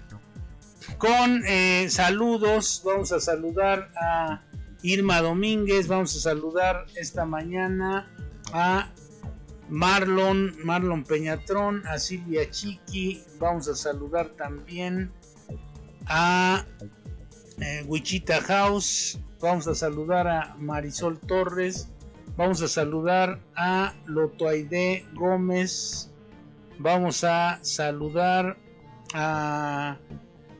con saludos. Vamos a saludar a Irma Domínguez, vamos a saludar esta mañana a Marlon Peñatrón, a Silvia Chiqui, vamos a saludar también a Wichita House, vamos a saludar a Marisol Torres, vamos a saludar a Lotoaide Gómez, vamos a saludar a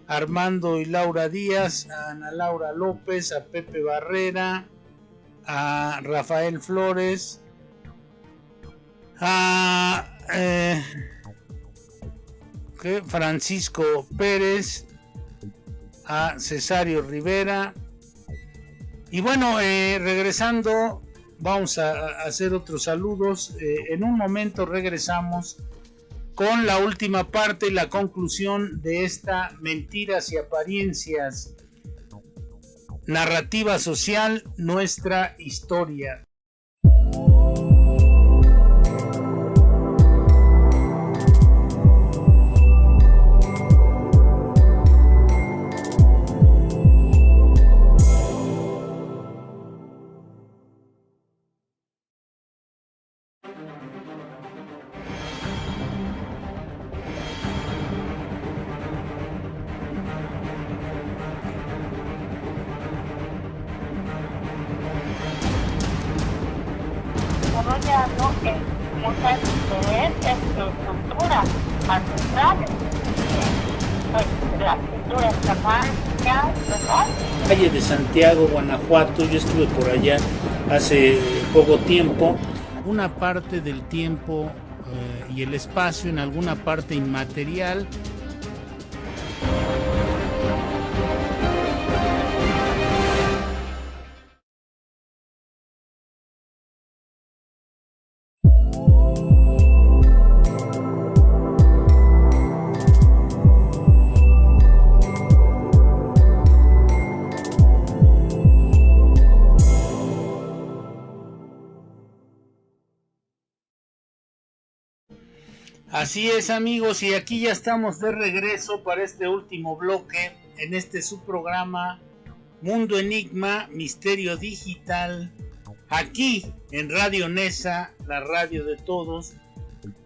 Armando y Laura Díaz, a Ana Laura López, a Pepe Barrera, a Rafael Flores, a Francisco Pérez, a Cesario Rivera. Y bueno, regresando, vamos a hacer otros saludos. En un momento regresamos con la última parte y la conclusión de esta Mentiras y Apariencias, narrativa social, nuestra historia. Calle de Santiago, Guanajuato, yo estuve por allá hace poco tiempo. Una parte del tiempo y el espacio, en alguna parte inmaterial. Así es, amigos, y aquí ya estamos de regreso para este último bloque en este subprograma Mundo Enigma, Misterio Digital, aquí en Radio Nesa, la radio de todos.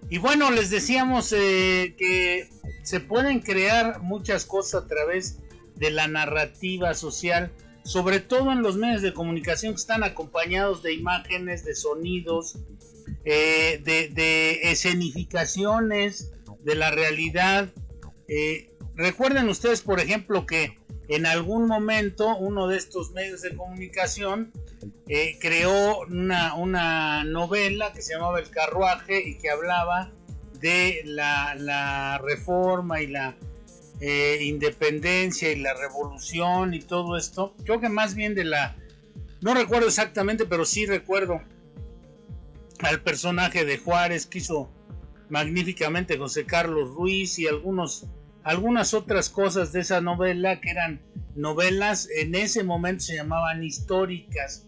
Y bueno, les decíamos que se pueden crear muchas cosas a través de la narrativa social, sobre todo en los medios de comunicación que están acompañados de imágenes, de sonidos, de escenificaciones de la realidad. Recuerden ustedes, por ejemplo, que en algún momento uno de estos medios de comunicación creó una novela que se llamaba El Carruaje y que hablaba de la reforma y la independencia y la revolución y todo esto. Creo que más bien no recuerdo exactamente, pero sí recuerdo al personaje de Juárez que hizo magníficamente José Carlos Ruiz y algunas otras cosas de esa novela que eran novelas, en ese momento se llamaban históricas.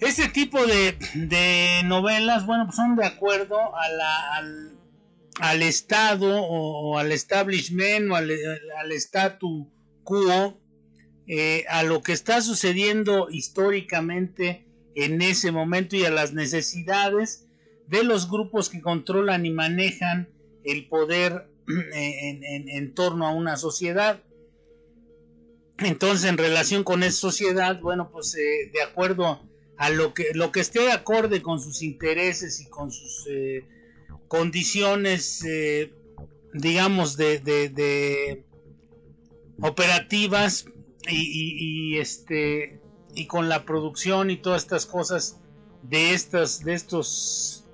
Este tipo de novelas, bueno, pues son de acuerdo al Estado o al establishment o al statu quo, a lo que está sucediendo históricamente en ese momento y a las necesidades de los grupos que controlan y manejan el poder en torno a una sociedad. Entonces, en relación con esa sociedad, bueno, pues de acuerdo a lo que esté acorde con sus intereses y con sus condiciones, digamos, de operativas y con la producción y todas estas cosas de estos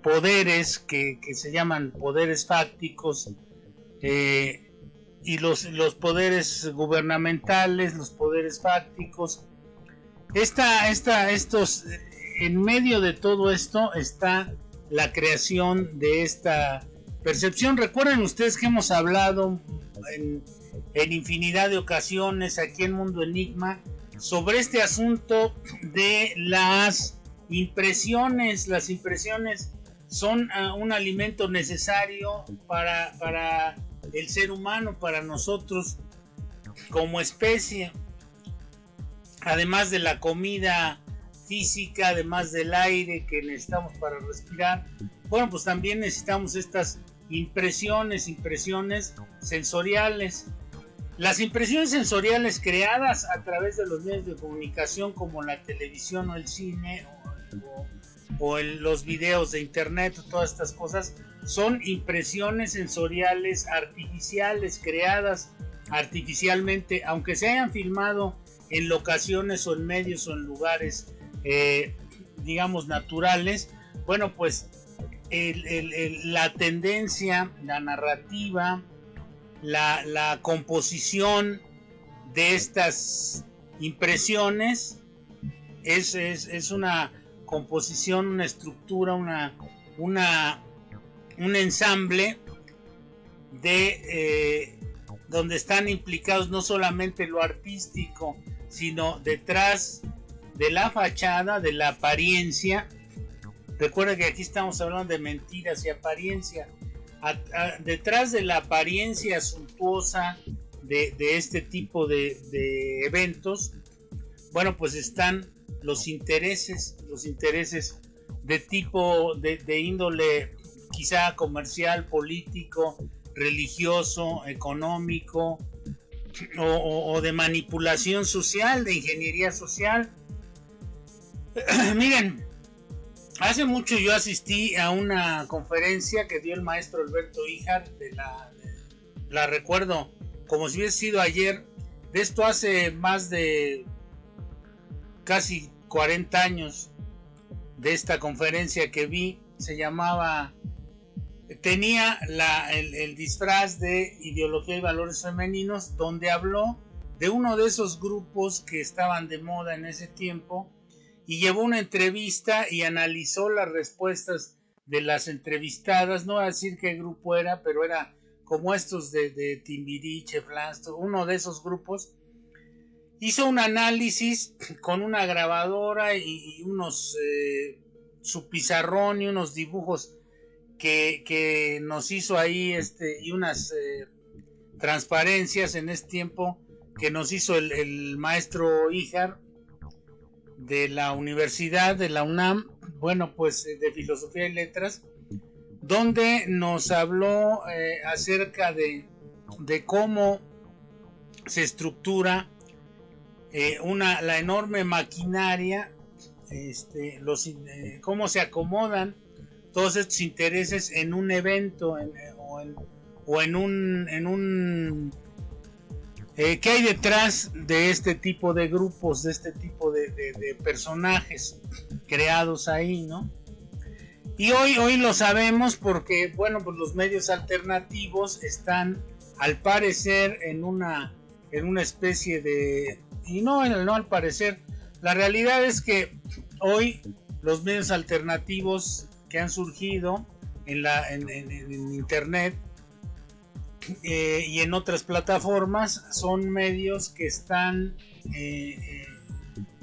poderes que se llaman poderes fácticos, y los poderes gubernamentales, los poderes fácticos. En medio de todo esto está la creación de esta percepción. Recuerden ustedes que hemos hablado en infinidad de ocasiones aquí en Mundo Enigma sobre este asunto de las impresiones. Las impresiones son un alimento necesario para el ser humano, para nosotros como especie. Además de la comida física, además del aire que necesitamos para respirar, bueno, pues también necesitamos estas impresiones sensoriales. Las impresiones sensoriales creadas a través de los medios de comunicación como la televisión o el cine o los videos de internet, todas estas cosas, son impresiones sensoriales artificiales, creadas artificialmente, aunque se hayan filmado en locaciones o en medios o en lugares digamos naturales. Bueno, pues la tendencia, la narrativa, la composición de estas impresiones es una composición, una estructura, un ensamble de donde están implicados no solamente lo artístico, sino detrás de la fachada, de la apariencia. Recuerda que aquí estamos hablando de mentiras y apariencia. Detrás de la apariencia suntuosa de este tipo de eventos, bueno, pues están los intereses de tipo de índole quizá comercial, político, religioso, económico o de manipulación social, de ingeniería social. Miren, hace mucho yo asistí a una conferencia que dio el maestro Alberto Híjar, la recuerdo como si hubiese sido ayer, de esto hace más de casi 40 años, de esta conferencia que vi. Se llamaba, tenía el disfraz de Ideología y Valores Femeninos, donde habló de uno de esos grupos que estaban de moda en ese tiempo, y llevó una entrevista y analizó las respuestas de las entrevistadas. No voy a decir qué grupo era, pero era como estos de Timbiriche, Flansto, uno de esos grupos. Hizo un análisis con una grabadora y su pizarrón y unos dibujos que nos hizo ahí, y unas transparencias en este tiempo que nos hizo el maestro Híjar de la Universidad de la UNAM, bueno, pues de Filosofía y Letras, donde nos habló acerca de cómo se estructura la enorme maquinaria, cómo se acomodan todos estos intereses en un evento o en un ¿Qué hay detrás de este tipo de grupos, de este tipo de personajes creados ahí, ¿no? Y hoy lo sabemos porque, bueno, pues los medios alternativos están, al parecer, en una especie de... Y no al parecer, la realidad es que hoy los medios alternativos que han surgido en internet y en otras plataformas son medios que están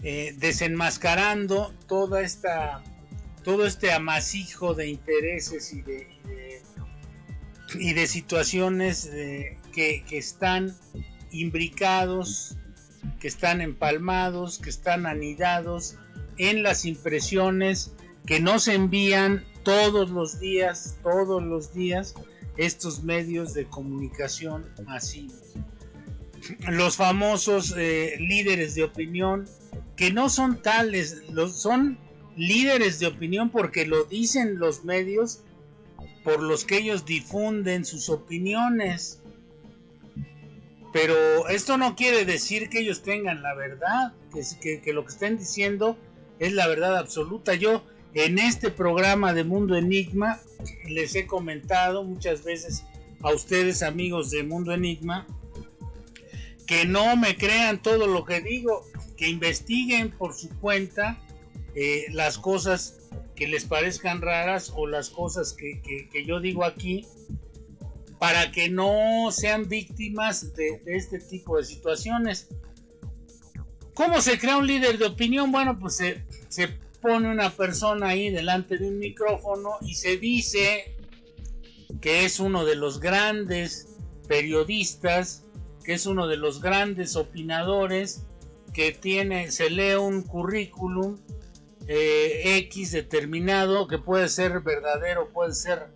desenmascarando todo este amasijo de intereses y de situaciones que están imbricados, que están empalmados, que están anidados en las impresiones que nos envían todos los días estos medios de comunicación masivos. Los famosos líderes de opinión, que no son tales, son líderes de opinión porque lo dicen los medios por los que ellos difunden sus opiniones. Pero esto no quiere decir que ellos tengan la verdad, que lo que estén diciendo es la verdad absoluta. Yo en este programa de Mundo Enigma les he comentado muchas veces a ustedes, amigos de Mundo Enigma, que no me crean todo lo que digo, que investiguen por su cuenta las cosas que les parezcan raras o las cosas que yo digo aquí, para que no sean víctimas de este tipo de situaciones. ¿Cómo se crea un líder de opinión? Bueno, pues se pone una persona ahí delante de un micrófono y se dice que es uno de los grandes periodistas, que es uno de los grandes opinadores, que se lee un currículum X determinado, que puede ser verdadero, puede ser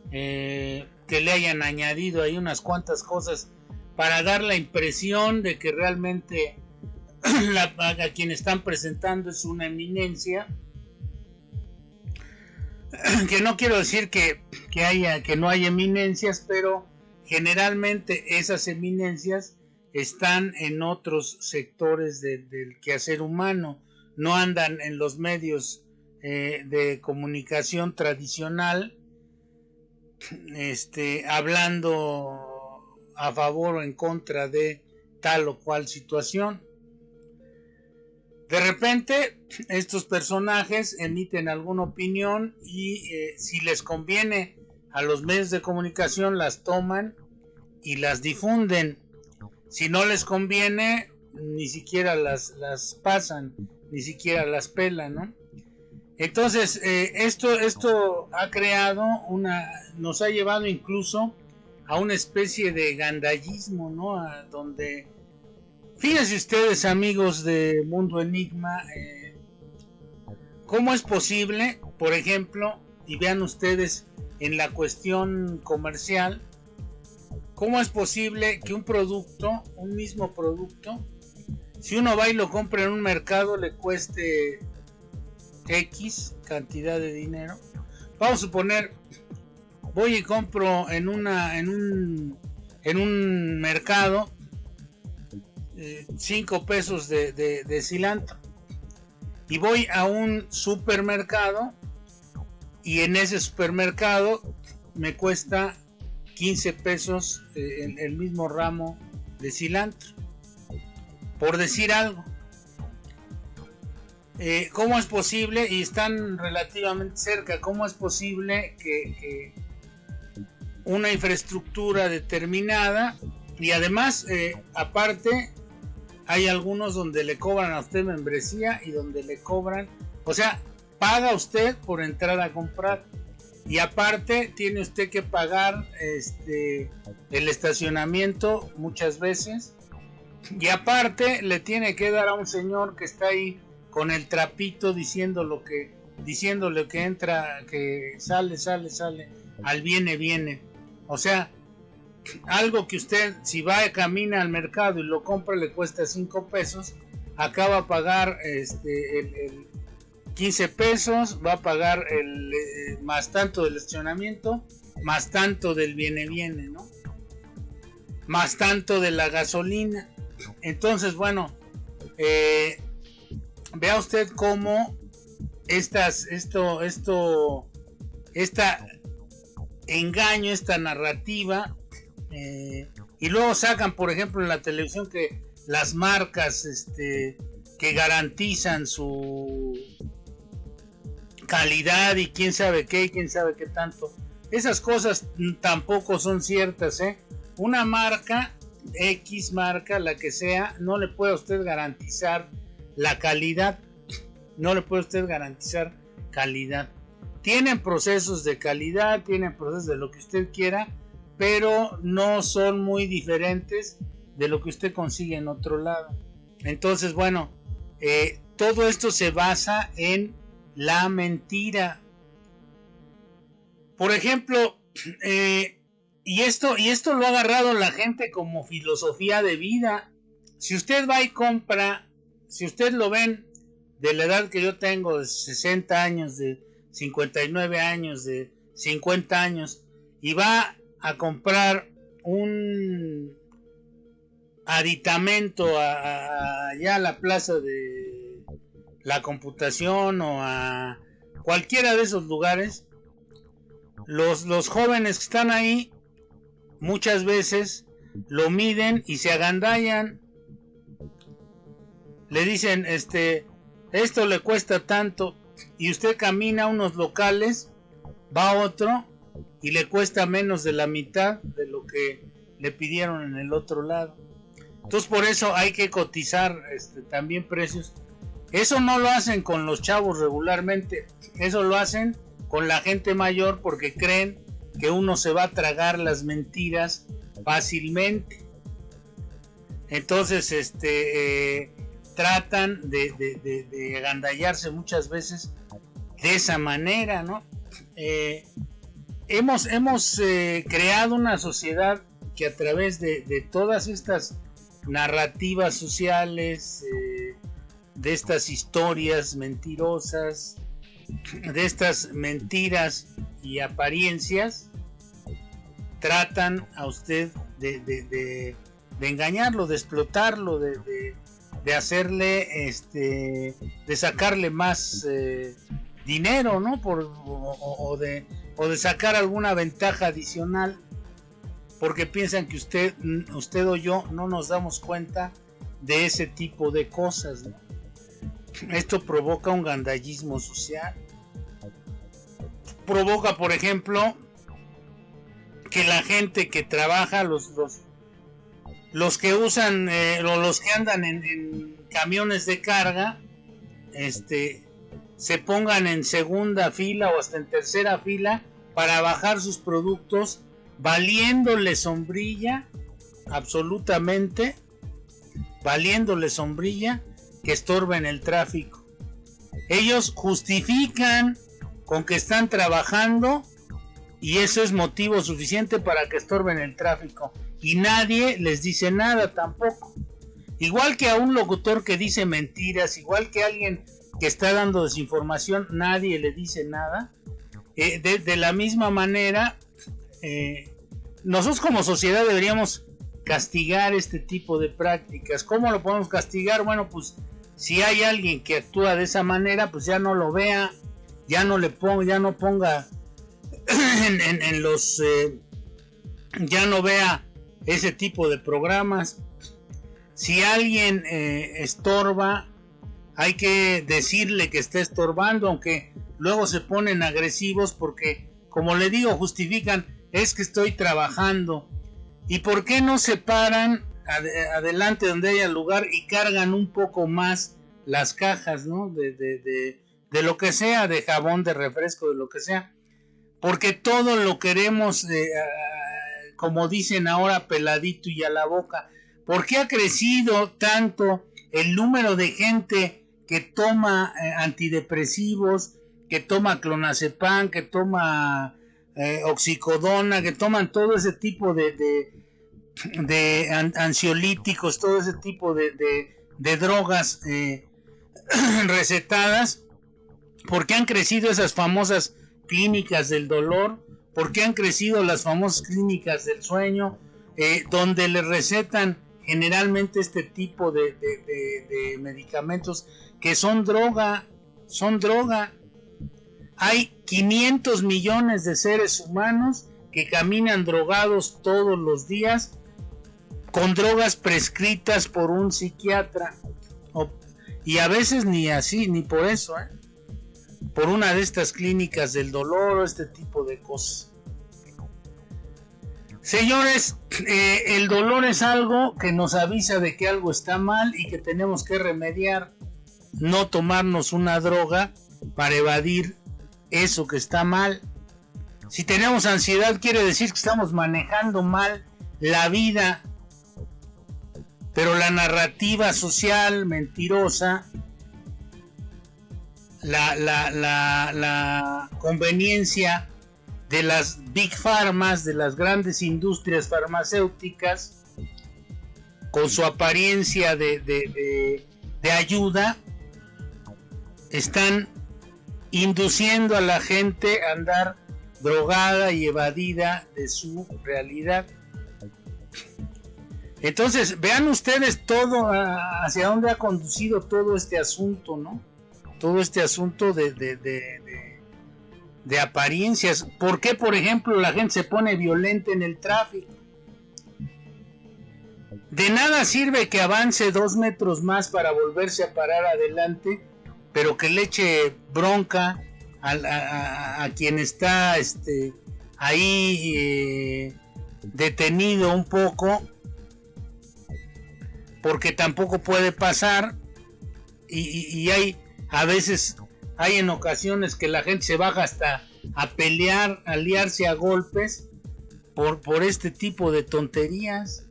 que le hayan añadido ahí unas cuantas cosas para dar la impresión de que realmente a quien están presentando es una eminencia. Que no quiero decir que no hay eminencias, pero generalmente esas eminencias están en otros sectores del quehacer humano, no andan en los medios de comunicación tradicional hablando a favor o en contra de tal o cual situación. De repente estos personajes emiten alguna opinión y si les conviene a los medios de comunicación las toman y las difunden. Si no les conviene, ni siquiera las pasan, ni siquiera las pelan, ¿no? Entonces esto ha creado nos ha llevado incluso a una especie de gandallismo, ¿no? Donde, fíjense ustedes, amigos de Mundo Enigma, ¿cómo es posible, por ejemplo, y vean ustedes en la cuestión comercial, cómo es posible que un mismo producto, si uno va y lo compra en un mercado, le cueste X cantidad de dinero? Vamos a suponer, voy y compro en un mercado 5 pesos de cilantro, y voy a un supermercado y en ese supermercado me cuesta 15 pesos el mismo ramo de cilantro, por decir algo. ¿Cómo es posible? Y están relativamente cerca. ¿Cómo es posible que una infraestructura determinada, y además aparte hay algunos donde le cobran a usted membresía y donde le cobran, o sea, paga usted por entrar a comprar y aparte tiene usted que pagar el estacionamiento muchas veces, y aparte le tiene que dar a un señor que está ahí con el trapito diciéndole que entra, que sale, al viene. O sea, algo que usted, si camina al mercado y lo compra, le cuesta 5 pesos, acaba a pagar el 15 pesos, va a pagar más tanto del estacionamiento, más tanto del viene, ¿no? más tanto de la gasolina. Entonces, bueno, vea usted cómo esta engaño, esta narrativa, y luego sacan, por ejemplo, en la televisión que las marcas que garantizan su calidad y quién sabe qué tanto. Esas cosas tampoco son ciertas, ¿eh? Una marca, X marca, la que sea, no le puede a usted garantizar la calidad. No le puede usted garantizar calidad. Tienen procesos de calidad, tienen procesos de lo que usted quiera, pero no son muy diferentes de lo que usted consigue en otro lado. Entonces, bueno, todo esto se basa en la mentira. Por ejemplo, y esto lo ha agarrado la gente como filosofía de vida. Si usted va y compra, si usted lo ven de la edad que yo tengo, de 60 años, de 59 años, de 50 años, y va a comprar un aditamento allá a la plaza de la computación o a cualquiera de esos lugares, los jóvenes que están ahí muchas veces lo miden y se agandallan. Le dicen, esto le cuesta tanto, y usted camina a unos locales, va a otro y le cuesta menos de la mitad de lo que le pidieron en el otro lado. Entonces, por eso hay que cotizar también precios. Eso no lo hacen con los chavos regularmente, eso lo hacen con la gente mayor, porque creen que uno se va a tragar las mentiras fácilmente. Entonces, tratan de agandallarse muchas veces de esa manera, ¿no? Hemos creado una sociedad que a través de todas estas narrativas sociales, de estas historias mentirosas, de estas mentiras y apariencias, tratan a usted de engañarlo, de explotarlo, de hacerle, de sacarle más dinero, ¿no? O de sacar alguna ventaja adicional, porque piensan que usted o yo no nos damos cuenta de ese tipo de cosas, ¿no? Esto provoca un gandallismo social. Provoca, por ejemplo, que la gente que trabaja, los que usan o los que andan en camiones de carga, se pongan en segunda fila o hasta en tercera fila para bajar sus productos, valiéndole sombrilla, absolutamente, valiéndole sombrilla, que estorben el tráfico. Ellos justifican con que están trabajando y eso es motivo suficiente para que estorben el tráfico, y nadie les dice nada tampoco. Igual que a un locutor que dice mentiras, igual que a alguien que está dando desinformación, nadie le dice nada. De la misma manera, nosotros como sociedad deberíamos castigar este tipo de prácticas. ¿Cómo lo podemos castigar? Bueno, pues si hay alguien que actúa de esa manera, pues ya no lo vea, ya no ponga en los ya no vea ese tipo de programas. Si alguien estorba, hay que decirle que está estorbando, aunque luego se ponen agresivos porque, como le digo, justifican, es que estoy trabajando. ¿Y por qué no se paran adelante donde haya lugar y cargan un poco más las cajas, ¿no? De lo que sea, de jabón, de refresco, de lo que sea? Porque todo lo queremos, como dicen ahora, peladito y a la boca. ¿Por qué ha crecido tanto el número de gente que toma antidepresivos, que toma clonazepam, que toma oxicodona, que toman todo ese tipo de ansiolíticos, todo ese tipo de drogas recetadas? ¿Por qué han crecido esas famosas clínicas del dolor? ¿Por qué han crecido las famosas clínicas del sueño? donde le recetan generalmente este tipo de medicamentos que son droga. Hay 500 millones de seres humanos que caminan drogados todos los días con drogas prescritas por un psiquiatra, y a veces ni así, ni por eso, por una de estas clínicas del dolor o este tipo de cosas. Señores, el dolor es algo que nos avisa de que algo está mal y que tenemos que remediar, no tomarnos una droga para evadir eso que está mal. Si tenemos ansiedad, quiere decir que estamos manejando mal la vida. Pero la narrativa social mentirosa, la conveniencia de las big pharmas, de las grandes industrias farmacéuticas, con su apariencia de ayuda, están induciendo a la gente a andar drogada y evadida de su realidad. Entonces, vean ustedes todo hacia dónde ha conducido todo este asunto, ¿no? Todo este asunto de apariencias. ¿Por qué, por ejemplo, la gente se pone violenta en el tráfico? De nada sirve que avance 2 metros más para volverse a parar adelante, pero que le eche bronca a quien está ahí detenido un poco, porque tampoco puede pasar, y hay a veces, hay en ocasiones que la gente se baja hasta a pelear, a liarse a golpes por este tipo de tonterías,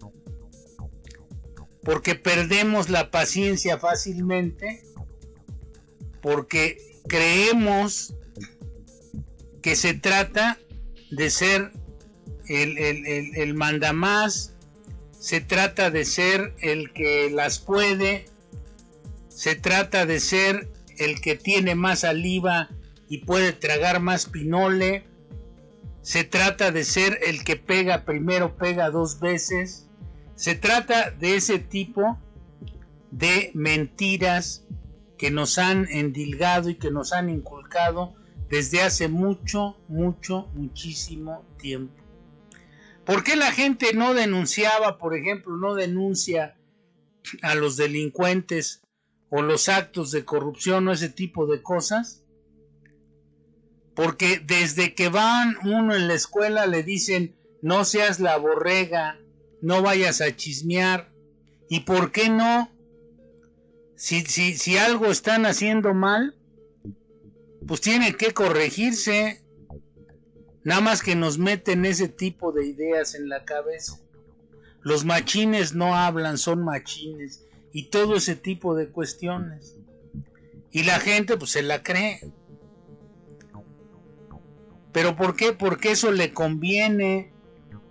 porque perdemos la paciencia fácilmente, porque creemos que se trata de ser el mandamás, se trata de ser el que las puede, se trata de ser el que tiene más saliva y puede tragar más pinole, se trata de ser el que pega primero, pega 2 veces, se trata de ese tipo de mentiras que nos han endilgado y que nos han inculcado desde hace muchísimo tiempo. ¿Por qué la gente no denunciaba, por ejemplo, no denuncia a los delincuentes o los actos de corrupción o ese tipo de cosas? Porque desde que van uno en la escuela le dicen, no seas la borrega, no vayas a chismear. ¿Y por qué no? Si algo están haciendo mal, pues tiene que corregirse. Nada más que nos meten ese tipo de ideas en la cabeza. Los machines no hablan, son machines. Y todo ese tipo de cuestiones. Y la gente pues se la cree. ¿Pero por qué? Porque eso le conviene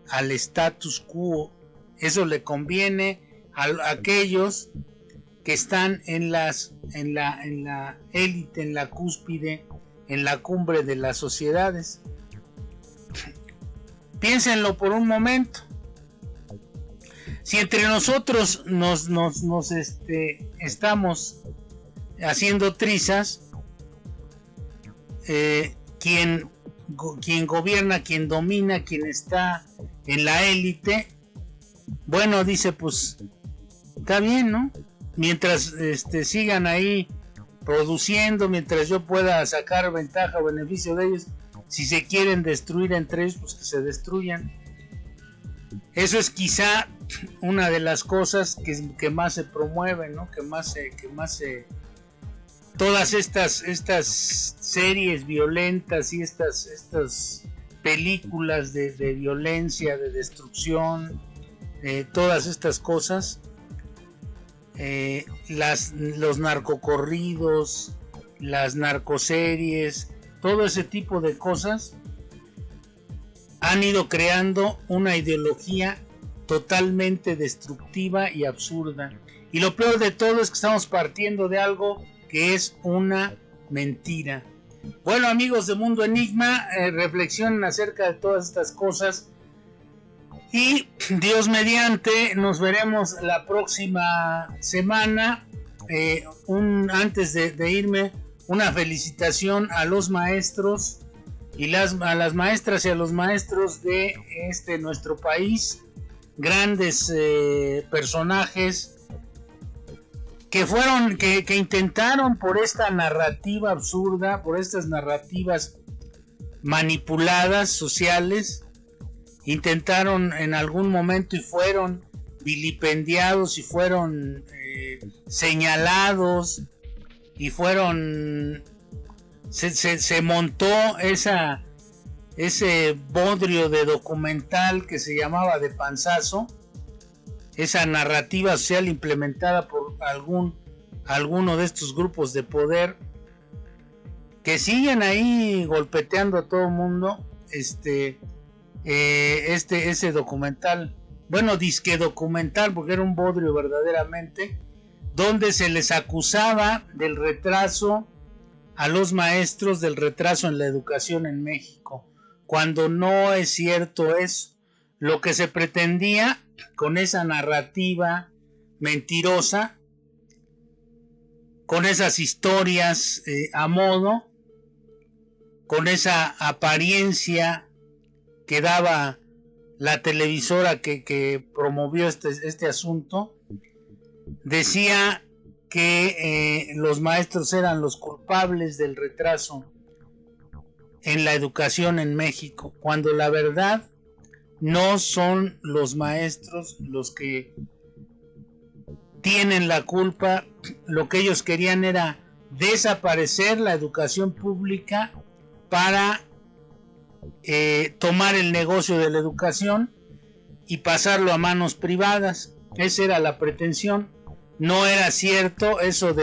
al status quo. Eso le conviene a aquellos que están en la élite, en la cúspide, en la cumbre de las sociedades. Piénsenlo por un momento. Si entre nosotros nos estamos haciendo trizas, quien gobierna, quien domina, quien está en la élite, bueno, dice, pues está bien, ¿no? Mientras sigan ahí produciendo, mientras yo pueda sacar ventaja o beneficio de ellos, si se quieren destruir entre ellos, pues que se destruyan. Eso es quizá una de las cosas que más se promueven, ¿no? Que más se todas estas series violentas y estas películas de violencia, de destrucción, todas estas cosas, los narcocorridos, las narcoseries, todo ese tipo de cosas han ido creando una ideología totalmente destructiva y absurda. Y lo peor de todo es que estamos partiendo de algo que es una mentira. Bueno, amigos de Mundo Enigma, reflexionen acerca de todas estas cosas. Y Dios mediante, nos veremos la próxima semana. Antes de irme, una felicitación a los maestros y a las maestras y a los maestros de nuestro país, grandes personajes que intentaron, por esta narrativa absurda, por estas narrativas manipuladas sociales, intentaron en algún momento y fueron vilipendiados y fueron señalados y fueron se montó ese bodrio de documental que se llamaba De Panzazo, esa narrativa social implementada por alguno de estos grupos de poder que siguen ahí golpeteando a todo el mundo. Ese documental, bueno, disque documental, porque era un bodrio verdaderamente, donde se les acusaba del retraso a los maestros, del retraso en la educación en México, cuando no es cierto eso. Lo que se pretendía con esa narrativa mentirosa, con esas historias a modo, con esa apariencia que daba la televisora que promovió este asunto, decía que los maestros eran los culpables del retraso en la educación en México, cuando la verdad no son los maestros los que tienen la culpa. Lo que ellos querían era desaparecer la educación pública para tomar el negocio de la educación y pasarlo a manos privadas. Esa era la pretensión. No era cierto eso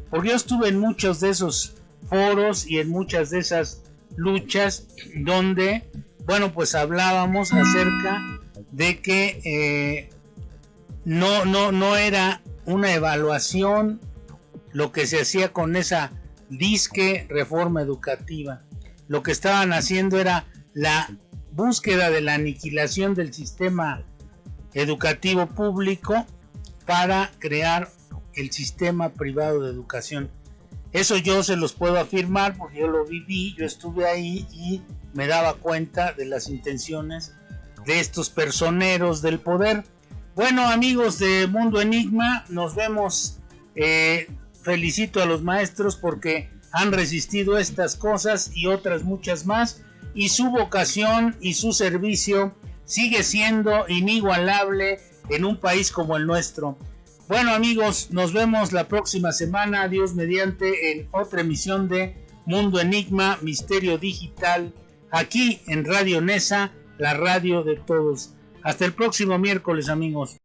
porque yo estuve en muchos de esos foros y en muchas de esas luchas donde, bueno, pues hablábamos acerca de que no era una evaluación lo que se hacía con esa disque reforma educativa. Lo que estaban haciendo era la búsqueda de la aniquilación del sistema educativo público para crear el sistema privado de educación. Eso yo se los puedo afirmar porque yo lo viví, yo estuve ahí y me daba cuenta de las intenciones de estos personeros del poder. Bueno, amigos de Mundo Enigma, nos vemos. Felicito a los maestros porque han resistido estas cosas y otras muchas más, y su vocación y su servicio sigue siendo inigualable en un país como el nuestro. Bueno, amigos, nos vemos la próxima semana, Dios mediante, en otra emisión de Mundo Enigma, Misterio Digital, aquí en Radio Nesa, la radio de todos. Hasta el próximo miércoles, amigos.